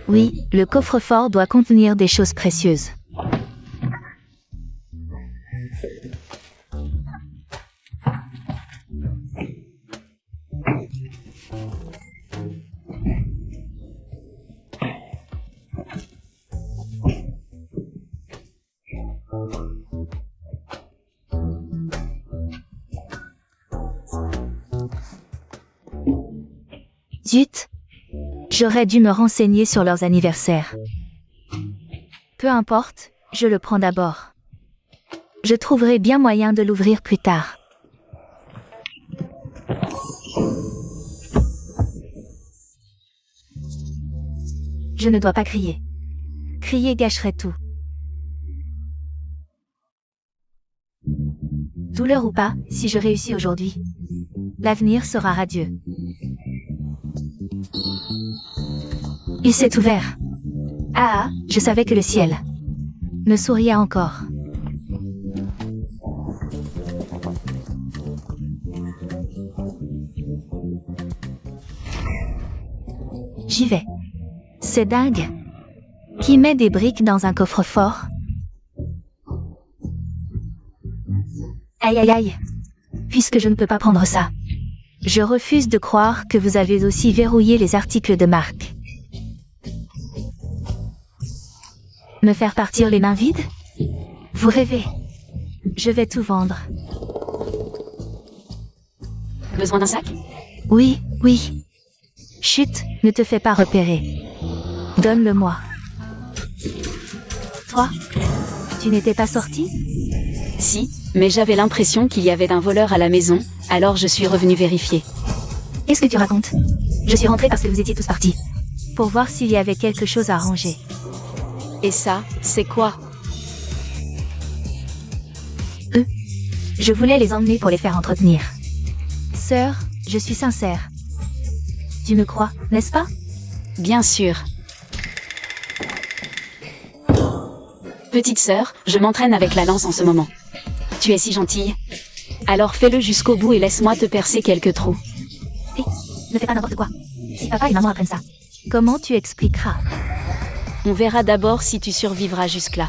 Oui, le coffre-fort doit contenir des choses précieuses. Zut! J'aurais dû me renseigner sur leurs anniversaires. Peu importe, je le prends d'abord. Je trouverai bien moyen de l'ouvrir plus tard. Je ne dois pas crier. Crier gâcherait tout. Douleur ou pas, si je réussis aujourd'hui, l'avenir sera radieux. Il s'est ouvert. Ah, je savais que le ciel me souriait encore. J'y vais. C'est dingue. Qui met des briques dans un coffre-fort? Aïe aïe aïe. Puisque je ne peux pas prendre ça. Je refuse de croire que vous avez aussi verrouillé les articles de marque. Me faire partir les mains vides? Vous rêvez. Je vais tout vendre. Besoin d'un sac? Oui, oui. Chut, ne te fais pas repérer. Donne-le-moi. Toi? Tu n'étais pas sorti? Si, mais j'avais l'impression qu'il y avait un voleur à la maison, alors je suis revenu vérifier. Qu'est-ce que tu racontes? Je suis rentrée parce que vous étiez tous partis. Pour voir s'il y avait quelque chose à ranger. Et ça, c'est quoi? Je voulais les emmener pour les faire entretenir. Sœur, je suis sincère. Tu me crois, n'est-ce pas? Bien sûr. Petite sœur, je m'entraîne avec la lance en ce moment. Tu es si gentille. Alors fais-le jusqu'au bout et laisse-moi te percer quelques trous. Hé, ne fais pas n'importe quoi. Si papa et maman apprennent ça, comment tu expliqueras? On verra d'abord si tu survivras jusque-là.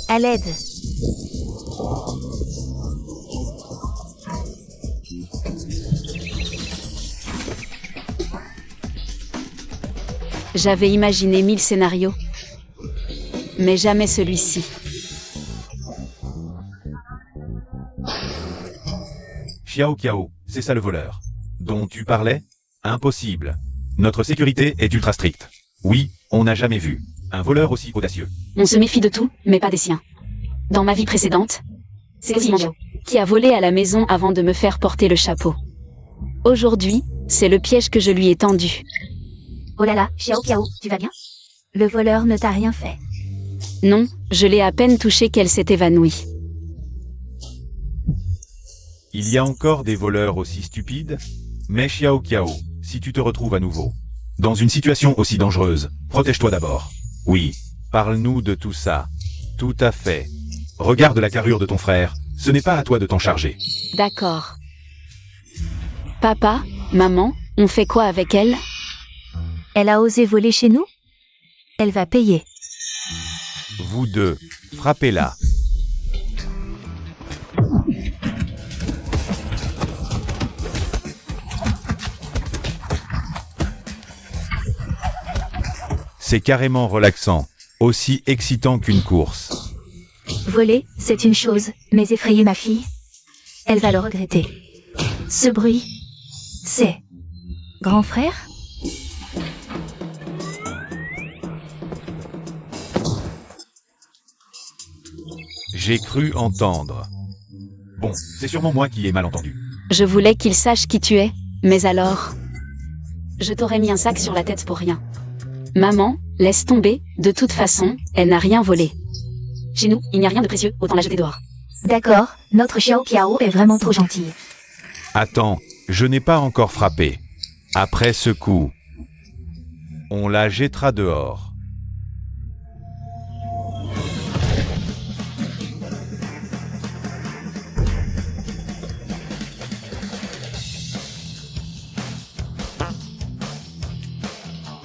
À l'aide. J'avais imaginé 1000 scénarios. Mais jamais celui-ci. Xiao Qiao, c'est ça le voleur. Dont tu parlais? Impossible. Notre sécurité est ultra stricte. Oui, on n'a jamais vu un voleur aussi audacieux. On se méfie de tout, mais pas des siens. Dans ma vie précédente, c'est aussi Manjo qui a volé à la maison avant de me faire porter le chapeau. Aujourd'hui, c'est le piège que je lui ai tendu. Oh là là, Xiao Qiao, tu vas bien? Le voleur ne t'a rien fait. Non, je l'ai à peine touché qu'elle s'est évanouie. Il y a encore des voleurs aussi stupides? Mais Xiao Qiao, si tu te retrouves à nouveau dans une situation aussi dangereuse, protège-toi d'abord. Oui, parle-nous de tout ça. Tout à fait. Regarde la carrure de ton frère, ce n'est pas à toi de t'en charger. D'accord. Papa, maman, on fait quoi avec elle? Elle a osé voler chez nous? Elle va payer. Vous deux, frappez-la. C'est carrément relaxant, aussi excitant qu'une course. Voler, c'est une chose, mais effrayer ma fille, elle va le regretter. Ce bruit, c'est... Grand frère? J'ai cru entendre. Bon, c'est sûrement moi qui ai mal entendu. Je voulais qu'il sache qui tu es, mais alors... Je t'aurais mis un sac sur la tête pour rien. Maman, laisse tomber, de toute façon, elle n'a rien volé. Chez nous, il n'y a rien de précieux, autant la jeter dehors. D'accord, notre Xiao Qiao est vraiment trop gentille. Attends, je n'ai pas encore frappé. Après ce coup, on la jettera dehors.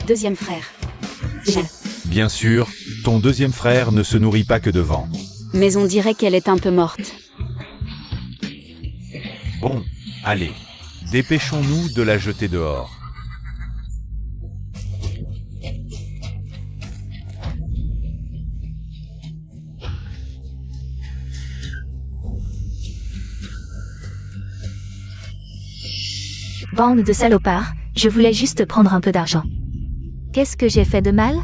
Deuxième frère. Gel. Bien sûr, ton deuxième frère ne se nourrit pas que de vent. Mais on dirait qu'elle est un peu morte. Bon, allez, dépêchons-nous de la jeter dehors. Bande de salopards, je voulais juste prendre un peu d'argent. Qu'est-ce que j'ai fait de mal?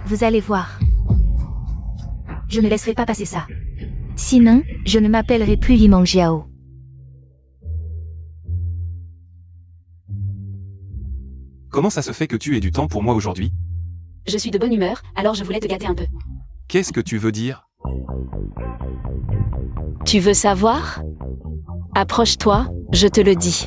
Vous allez voir. Je ne laisserai pas passer ça. Sinon, je ne m'appellerai plus Limang Jiao. Comment ça se fait que tu aies du temps pour moi aujourd'hui? Je suis de bonne humeur, alors je voulais te gâter un peu. Qu'est-ce que tu veux dire? Tu veux savoir? Approche-toi, je te le dis.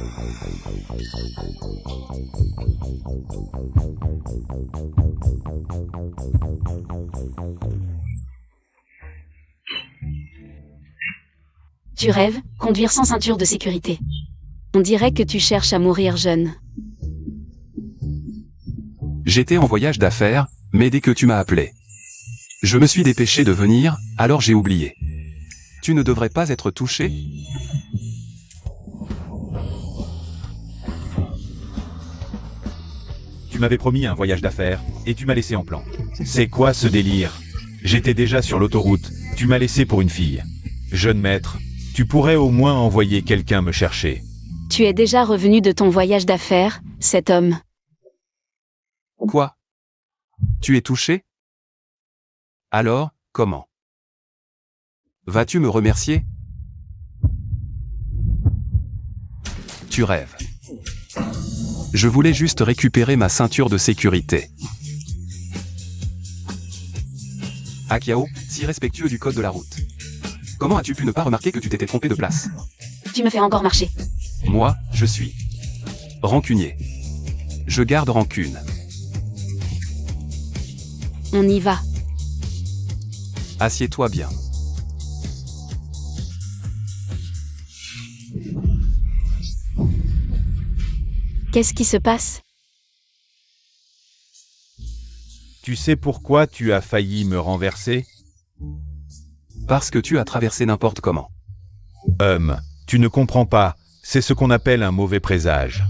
Tu rêves, conduire sans ceinture de sécurité. On dirait que tu cherches à mourir jeune. J'étais en voyage d'affaires, mais dès que tu m'as appelé, je me suis dépêché de venir, alors j'ai oublié. Tu ne devrais pas être touché? Tu m'avais promis un voyage d'affaires, et tu m'as laissé en plan. C'est quoi ce délire? J'étais déjà sur l'autoroute, tu m'as laissé pour une fille. Jeune maître, tu pourrais au moins envoyer quelqu'un me chercher. Tu es déjà revenu de ton voyage d'affaires, cet homme. Quoi? Tu es touché? Alors, comment? Vas-tu me remercier? Tu rêves. Je voulais juste récupérer ma ceinture de sécurité. Akiao, si respectueux du code de la route. Comment as-tu pu ne pas remarquer que tu t'étais trompé de place? Tu me fais encore marcher. Moi, je suis rancunier. Je garde rancune. On y va. Assieds-toi bien. Qu'est-ce qui se passe? Tu sais pourquoi tu as failli me renverser? Parce que tu as traversé n'importe comment. Tu ne comprends pas, c'est ce qu'on appelle un mauvais présage.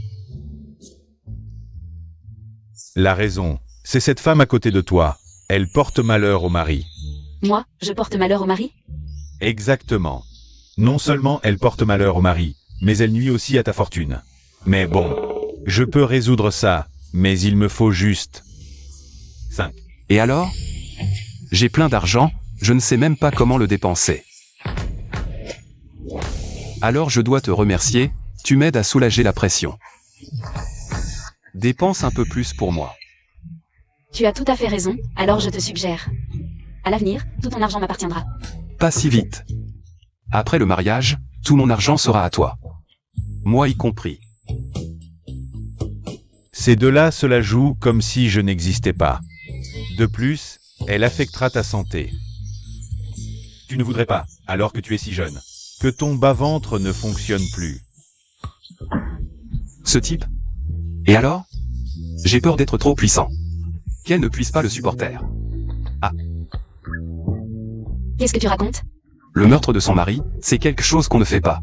La raison, c'est cette femme à côté de toi. Elle porte malheur au mari. Moi, je porte malheur au mari? Exactement. Non seulement elle porte malheur au mari, mais elle nuit aussi à ta fortune. Mais bon, je peux résoudre ça, mais il me faut juste 5. Et alors? J'ai plein d'argent, je ne sais même pas comment le dépenser. Alors je dois te remercier, tu m'aides à soulager la pression. Dépense un peu plus pour moi. Tu as tout à fait raison, alors je te suggère. À l'avenir, tout ton argent m'appartiendra. Pas si vite. Après le mariage, tout mon argent sera à toi. Moi y compris. Ces deux-là se la jouent comme si je n'existais pas. De plus, elle affectera ta santé. Tu ne voudrais pas, alors que tu es si jeune. Que ton bas-ventre ne fonctionne plus. Ce type? Et alors? J'ai peur d'être trop puissant. Qu'elle ne puisse pas le supporter. Qu'est-ce que tu racontes? Le meurtre de son mari, c'est quelque chose qu'on ne fait pas.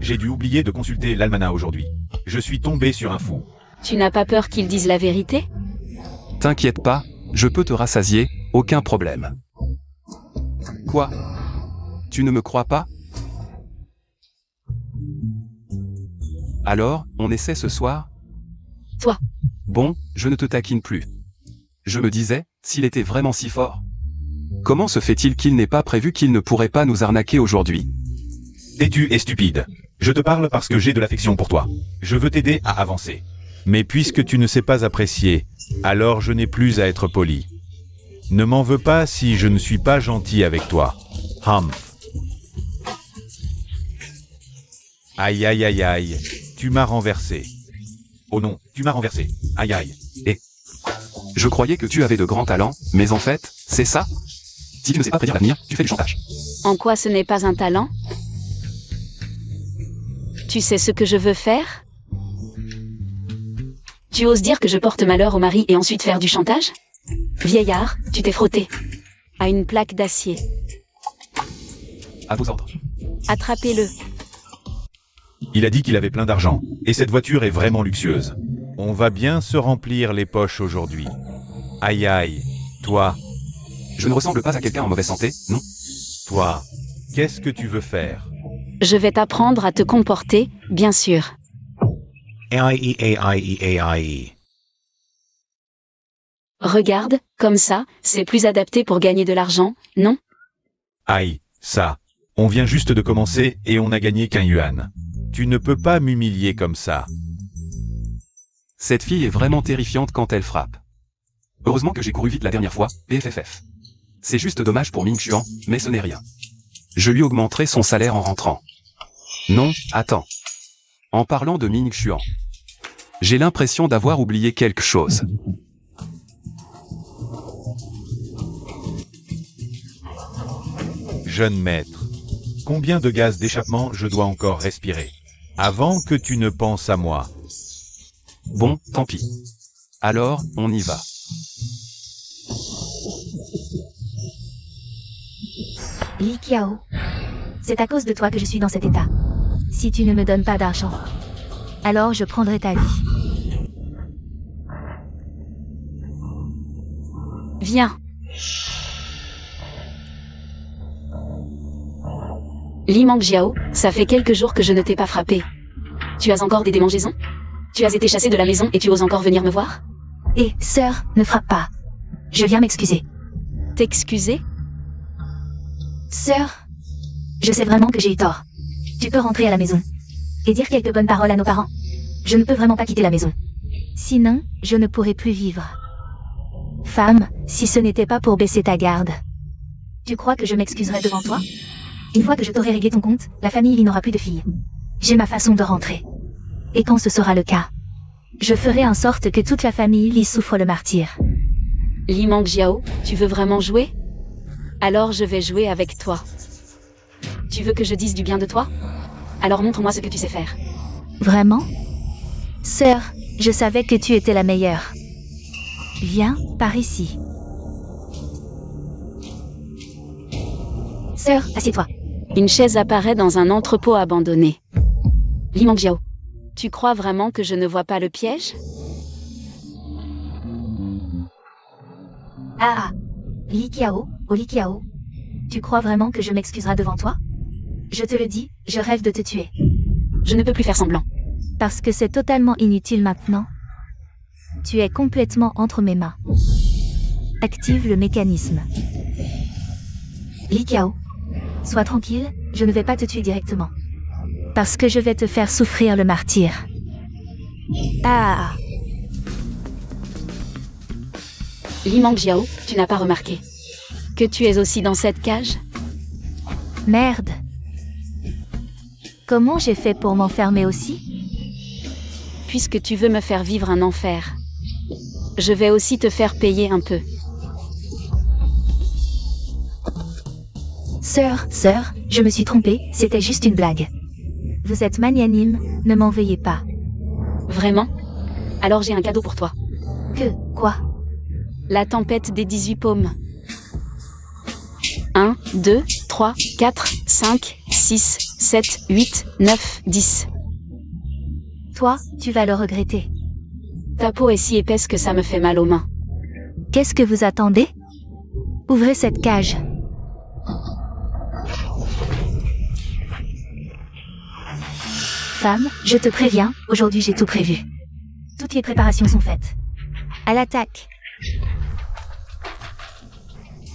J'ai dû oublier de consulter l'almanach aujourd'hui. Je suis tombé sur un fou. Tu n'as pas peur qu'il dise la vérité? T'inquiète pas, je peux te rassasier, aucun problème. Quoi? Tu ne me crois pas? Alors, on essaie ce soir? Toi. Bon, je ne te taquine plus. Je me disais, s'il était vraiment si fort. Comment se fait-il qu'il n'ait pas prévu qu'il ne pourrait pas nous arnaquer aujourd'hui? Têtu et stupide. Je te parle parce que j'ai de l'affection pour toi. Je veux t'aider à avancer. Mais puisque tu ne sais pas apprécier, alors je n'ai plus à être poli. Ne m'en veux pas si je ne suis pas gentil avec toi. Humph. Aïe aïe aïe aïe, tu m'as renversé. Oh non, tu m'as renversé. Aïe aïe. Je croyais que tu avais de grands talents, mais en fait, c'est ça? Si tu ne sais pas prédire l'avenir, tu fais du chantage. En quoi ce n'est pas un talent? Tu sais ce que je veux faire? Tu oses dire que je porte malheur au mari et ensuite faire du chantage? Vieillard, tu t'es frotté à une plaque d'acier. À vos ordres. Attrapez-le. Il a dit qu'il avait plein d'argent. Et cette voiture est vraiment luxueuse. On va bien se remplir les poches aujourd'hui. Aïe aïe, toi, Je ne ressemble pas à quelqu'un en mauvaise santé, non? toi, qu'est-ce que tu veux faire? Je vais t'apprendre à te comporter, bien sûr. AIE. Regarde, comme ça, c'est plus adapté pour gagner de l'argent, non? Aïe, ça. On vient juste de commencer et on n'a gagné qu'un yuan. Tu ne peux pas m'humilier comme ça. Cette fille est vraiment terrifiante quand elle frappe. Heureusement que j'ai couru vite la dernière fois, PFFF. C'est juste dommage pour Ming Xuan, mais ce n'est rien. Je lui augmenterai son salaire en rentrant. Non, attends. En parlant de Ming Xuan, j'ai l'impression d'avoir oublié quelque chose. Jeune maître, combien de gaz d'échappement je dois encore respirer avant que tu ne penses à moi? Bon, tant pis. Alors, on y va. Li Qiao. C'est à cause de toi que je suis dans cet état. Si tu ne me donnes pas d'argent, alors je prendrai ta vie. Viens. Li Mangjiao, ça fait quelques jours que je ne t'ai pas frappé. Tu as encore des démangeaisons? Tu as été chassé de la maison et tu oses encore venir me voir? Hé, sœur, ne frappe pas. Je viens m'excuser. T'excuser? Sœur, je sais vraiment que j'ai eu tort. Tu peux rentrer à la maison et dire quelques bonnes paroles à nos parents. Je ne peux vraiment pas quitter la maison. Sinon, je ne pourrai plus vivre. Femme, si ce n'était pas pour baisser ta garde, tu crois que je m'excuserai devant toi? Une fois que je t'aurai réglé ton compte, la famille il n'aura plus de filles. J'ai ma façon de rentrer. Et quand ce sera le cas, je ferai en sorte que toute la famille y souffre le martyre. Li Mangjiao, tu veux vraiment jouer? Alors je vais jouer avec toi. Tu veux que je dise du bien de toi? Alors montre-moi ce que tu sais faire. Vraiment? Sœur, je savais que tu étais la meilleure. Viens, par ici. Sœur, assieds-toi. Une chaise apparaît dans un entrepôt abandonné. Li Mangjiao, tu crois vraiment que je ne vois pas le piège? Ah, Li Qiao, oh Li Qiao. Tu crois vraiment que je m'excuserai devant toi? Je te le dis, je rêve de te tuer. Je ne peux plus faire semblant. Parce que c'est totalement inutile maintenant. Tu es complètement entre mes mains. Active le mécanisme. Li Qiao, sois tranquille, je ne vais pas te tuer directement. Parce que je vais te faire souffrir le martyre. Ah. Li Mangjiao, tu n'as pas remarqué que tu es aussi dans cette cage? Merde. Comment j'ai fait pour m'enfermer aussi? Puisque tu veux me faire vivre un enfer, je vais aussi te faire payer un peu. Sœur, je me suis trompée, c'était juste une blague. Vous êtes magnanime, ne m'en veuillez pas. Vraiment? Alors j'ai un cadeau pour toi. Quoi? La tempête des 18 paumes. 1, 2, 3, 4, 5, 6, 7, 8, 9, 10. Toi, tu vas le regretter. Ta peau est si épaisse que ça me fait mal aux mains. Qu'est-ce que vous attendez? Ouvrez cette cage. Femme, je te préviens, aujourd'hui j'ai tout prévu. Toutes les préparations sont faites. À l'attaque.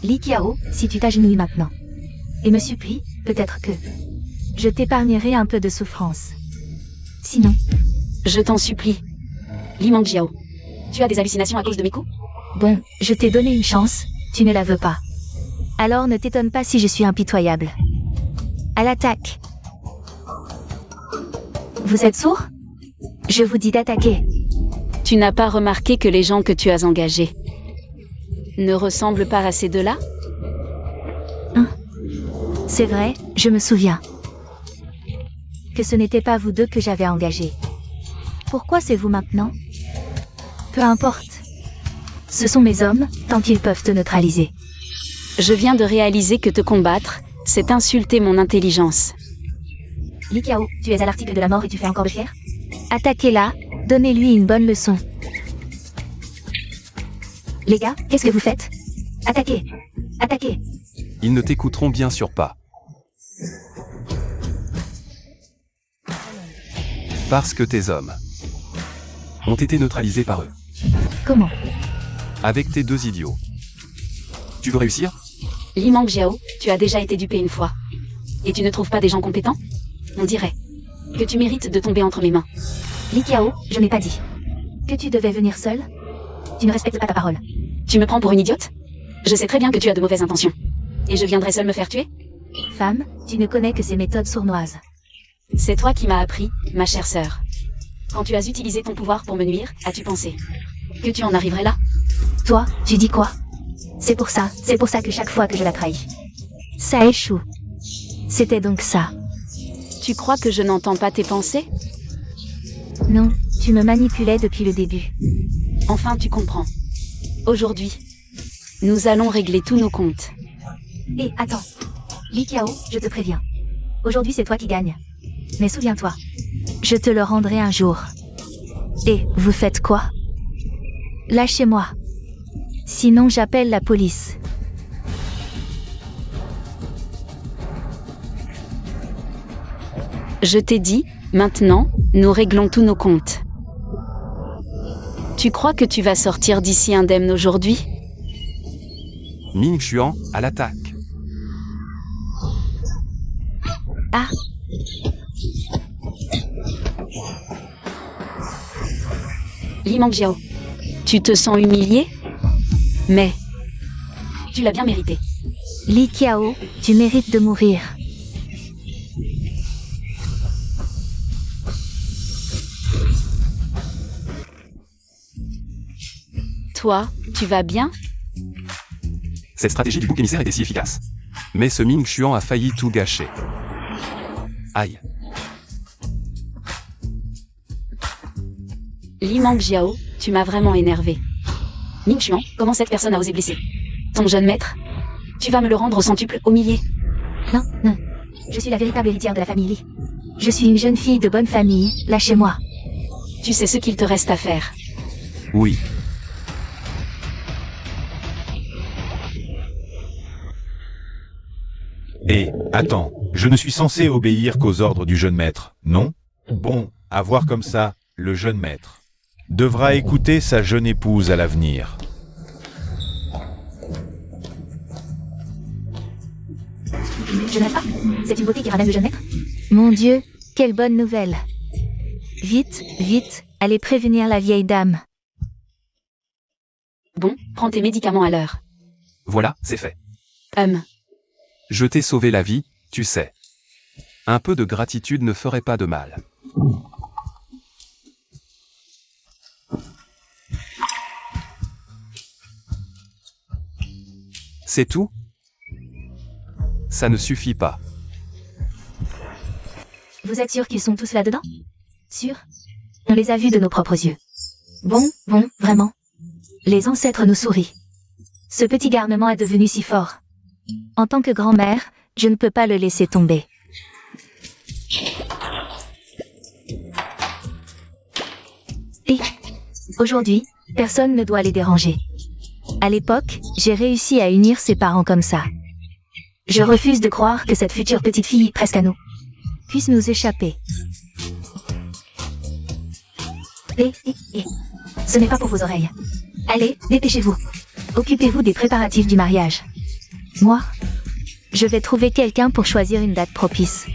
Li Qiao, si tu t'agenouilles maintenant et me supplies, peut-être que je t'épargnerai un peu de souffrance. Sinon, je t'en supplie. Li Mangjiao, tu as des hallucinations à cause de mes coups? Bon, je t'ai donné une chance, tu ne la veux pas. Alors ne t'étonne pas si je suis impitoyable. À l'attaque. Vous êtes sourd? Je vous dis d'attaquer. Tu n'as pas remarqué que les gens que tu as engagés ne ressemblent pas à ces deux-là? C'est vrai, je me souviens. Que ce n'était pas vous deux que j'avais engagés. Pourquoi c'est vous maintenant? Peu importe. Ce sont mes hommes, tant qu'ils peuvent te neutraliser. Je viens de réaliser que te combattre, c'est insulter mon intelligence. Li Qiao, tu es à l'article de la mort et tu fais encore le fier? Attaquez-la, donnez-lui une bonne leçon. Les gars, qu'est-ce que vous faites? Attaquez! Attaquez! Ils ne t'écouteront bien sûr pas. Parce que tes hommes ont été neutralisés par eux. Comment? Avec tes 2 idiots. Tu veux réussir? Li Mangjiao, tu as déjà été dupé une fois. Et tu ne trouves pas des gens compétents? On dirait que tu mérites de tomber entre mes mains. Li Qiao, je n'ai pas dit que tu devais venir seul. Tu ne respectes pas ta parole. Tu me prends pour une idiote? Je sais très bien que tu as de mauvaises intentions. Et je viendrai seul me faire tuer? Femme, tu ne connais que ces méthodes sournoises. C'est toi qui m'as appris, ma chère sœur. Quand tu as utilisé ton pouvoir pour me nuire, as-tu pensé que tu en arriverais là? Toi, tu dis quoi? C'est pour ça que chaque fois que je la trahis, ça échoue. C'était donc ça. Tu crois que je n'entends pas tes pensées? Non, tu me manipulais depuis le début. Enfin, tu comprends. Aujourd'hui, nous allons régler tous nos comptes. Et attends. Li Qiao, je te préviens. Aujourd'hui, c'est toi qui gagnes. Mais souviens-toi, je te le rendrai un jour. Et vous faites quoi? Lâchez-moi. Sinon, j'appelle la police. Je t'ai dit, maintenant, nous réglons tous nos comptes. Tu crois que tu vas sortir d'ici indemne aujourd'hui? Ming Xuan, à l'attaque. Ah, Li Mangjiao, tu te sens humilié? Mais tu l'as bien mérité. Li Qiao, tu mérites de mourir. Toi, tu vas bien? Cette stratégie du bouc émissaire était si efficace. Mais ce Ming Xuan a failli tout gâcher. Aïe. Li Mangjiao, tu m'as vraiment énervé. Ming Xuan, comment cette personne a osé blesser ton jeune maître? Tu vas me le rendre au centuple, au millier. Non, non. Je suis la véritable héritière de la famille Li. Je suis une jeune fille de bonne famille, lâchez-moi. Tu sais ce qu'il te reste à faire. Oui. Et, attends, je ne suis censé obéir qu'aux ordres du jeune maître, non? Bon, à voir comme ça, le jeune maître devra écouter sa jeune épouse à l'avenir. Je n'aime pas. C'est une beauté qui ramène le jeune maître. Mon Dieu, quelle bonne nouvelle. Vite, vite, allez prévenir la vieille dame. Bon, prends tes médicaments à l'heure. Voilà, c'est fait. Je t'ai sauvé la vie, tu sais. Un peu de gratitude ne ferait pas de mal. C'est tout? Ça ne suffit pas. Vous êtes sûr qu'ils sont tous là-dedans? Sûr? On les a vus de nos propres yeux. Bon, vraiment. Les ancêtres nous sourient. Ce petit garnement est devenu si fort. En tant que grand-mère, je ne peux pas le laisser tomber. Et aujourd'hui, personne ne doit les déranger. À l'époque, j'ai réussi à unir ses parents comme ça. Je refuse de croire que cette future petite fille, presque à nous, puisse nous échapper. Et, ce n'est pas pour vos oreilles. Allez, dépêchez-vous. Occupez-vous des préparatifs du mariage. Moi, je vais trouver quelqu'un pour choisir une date propice.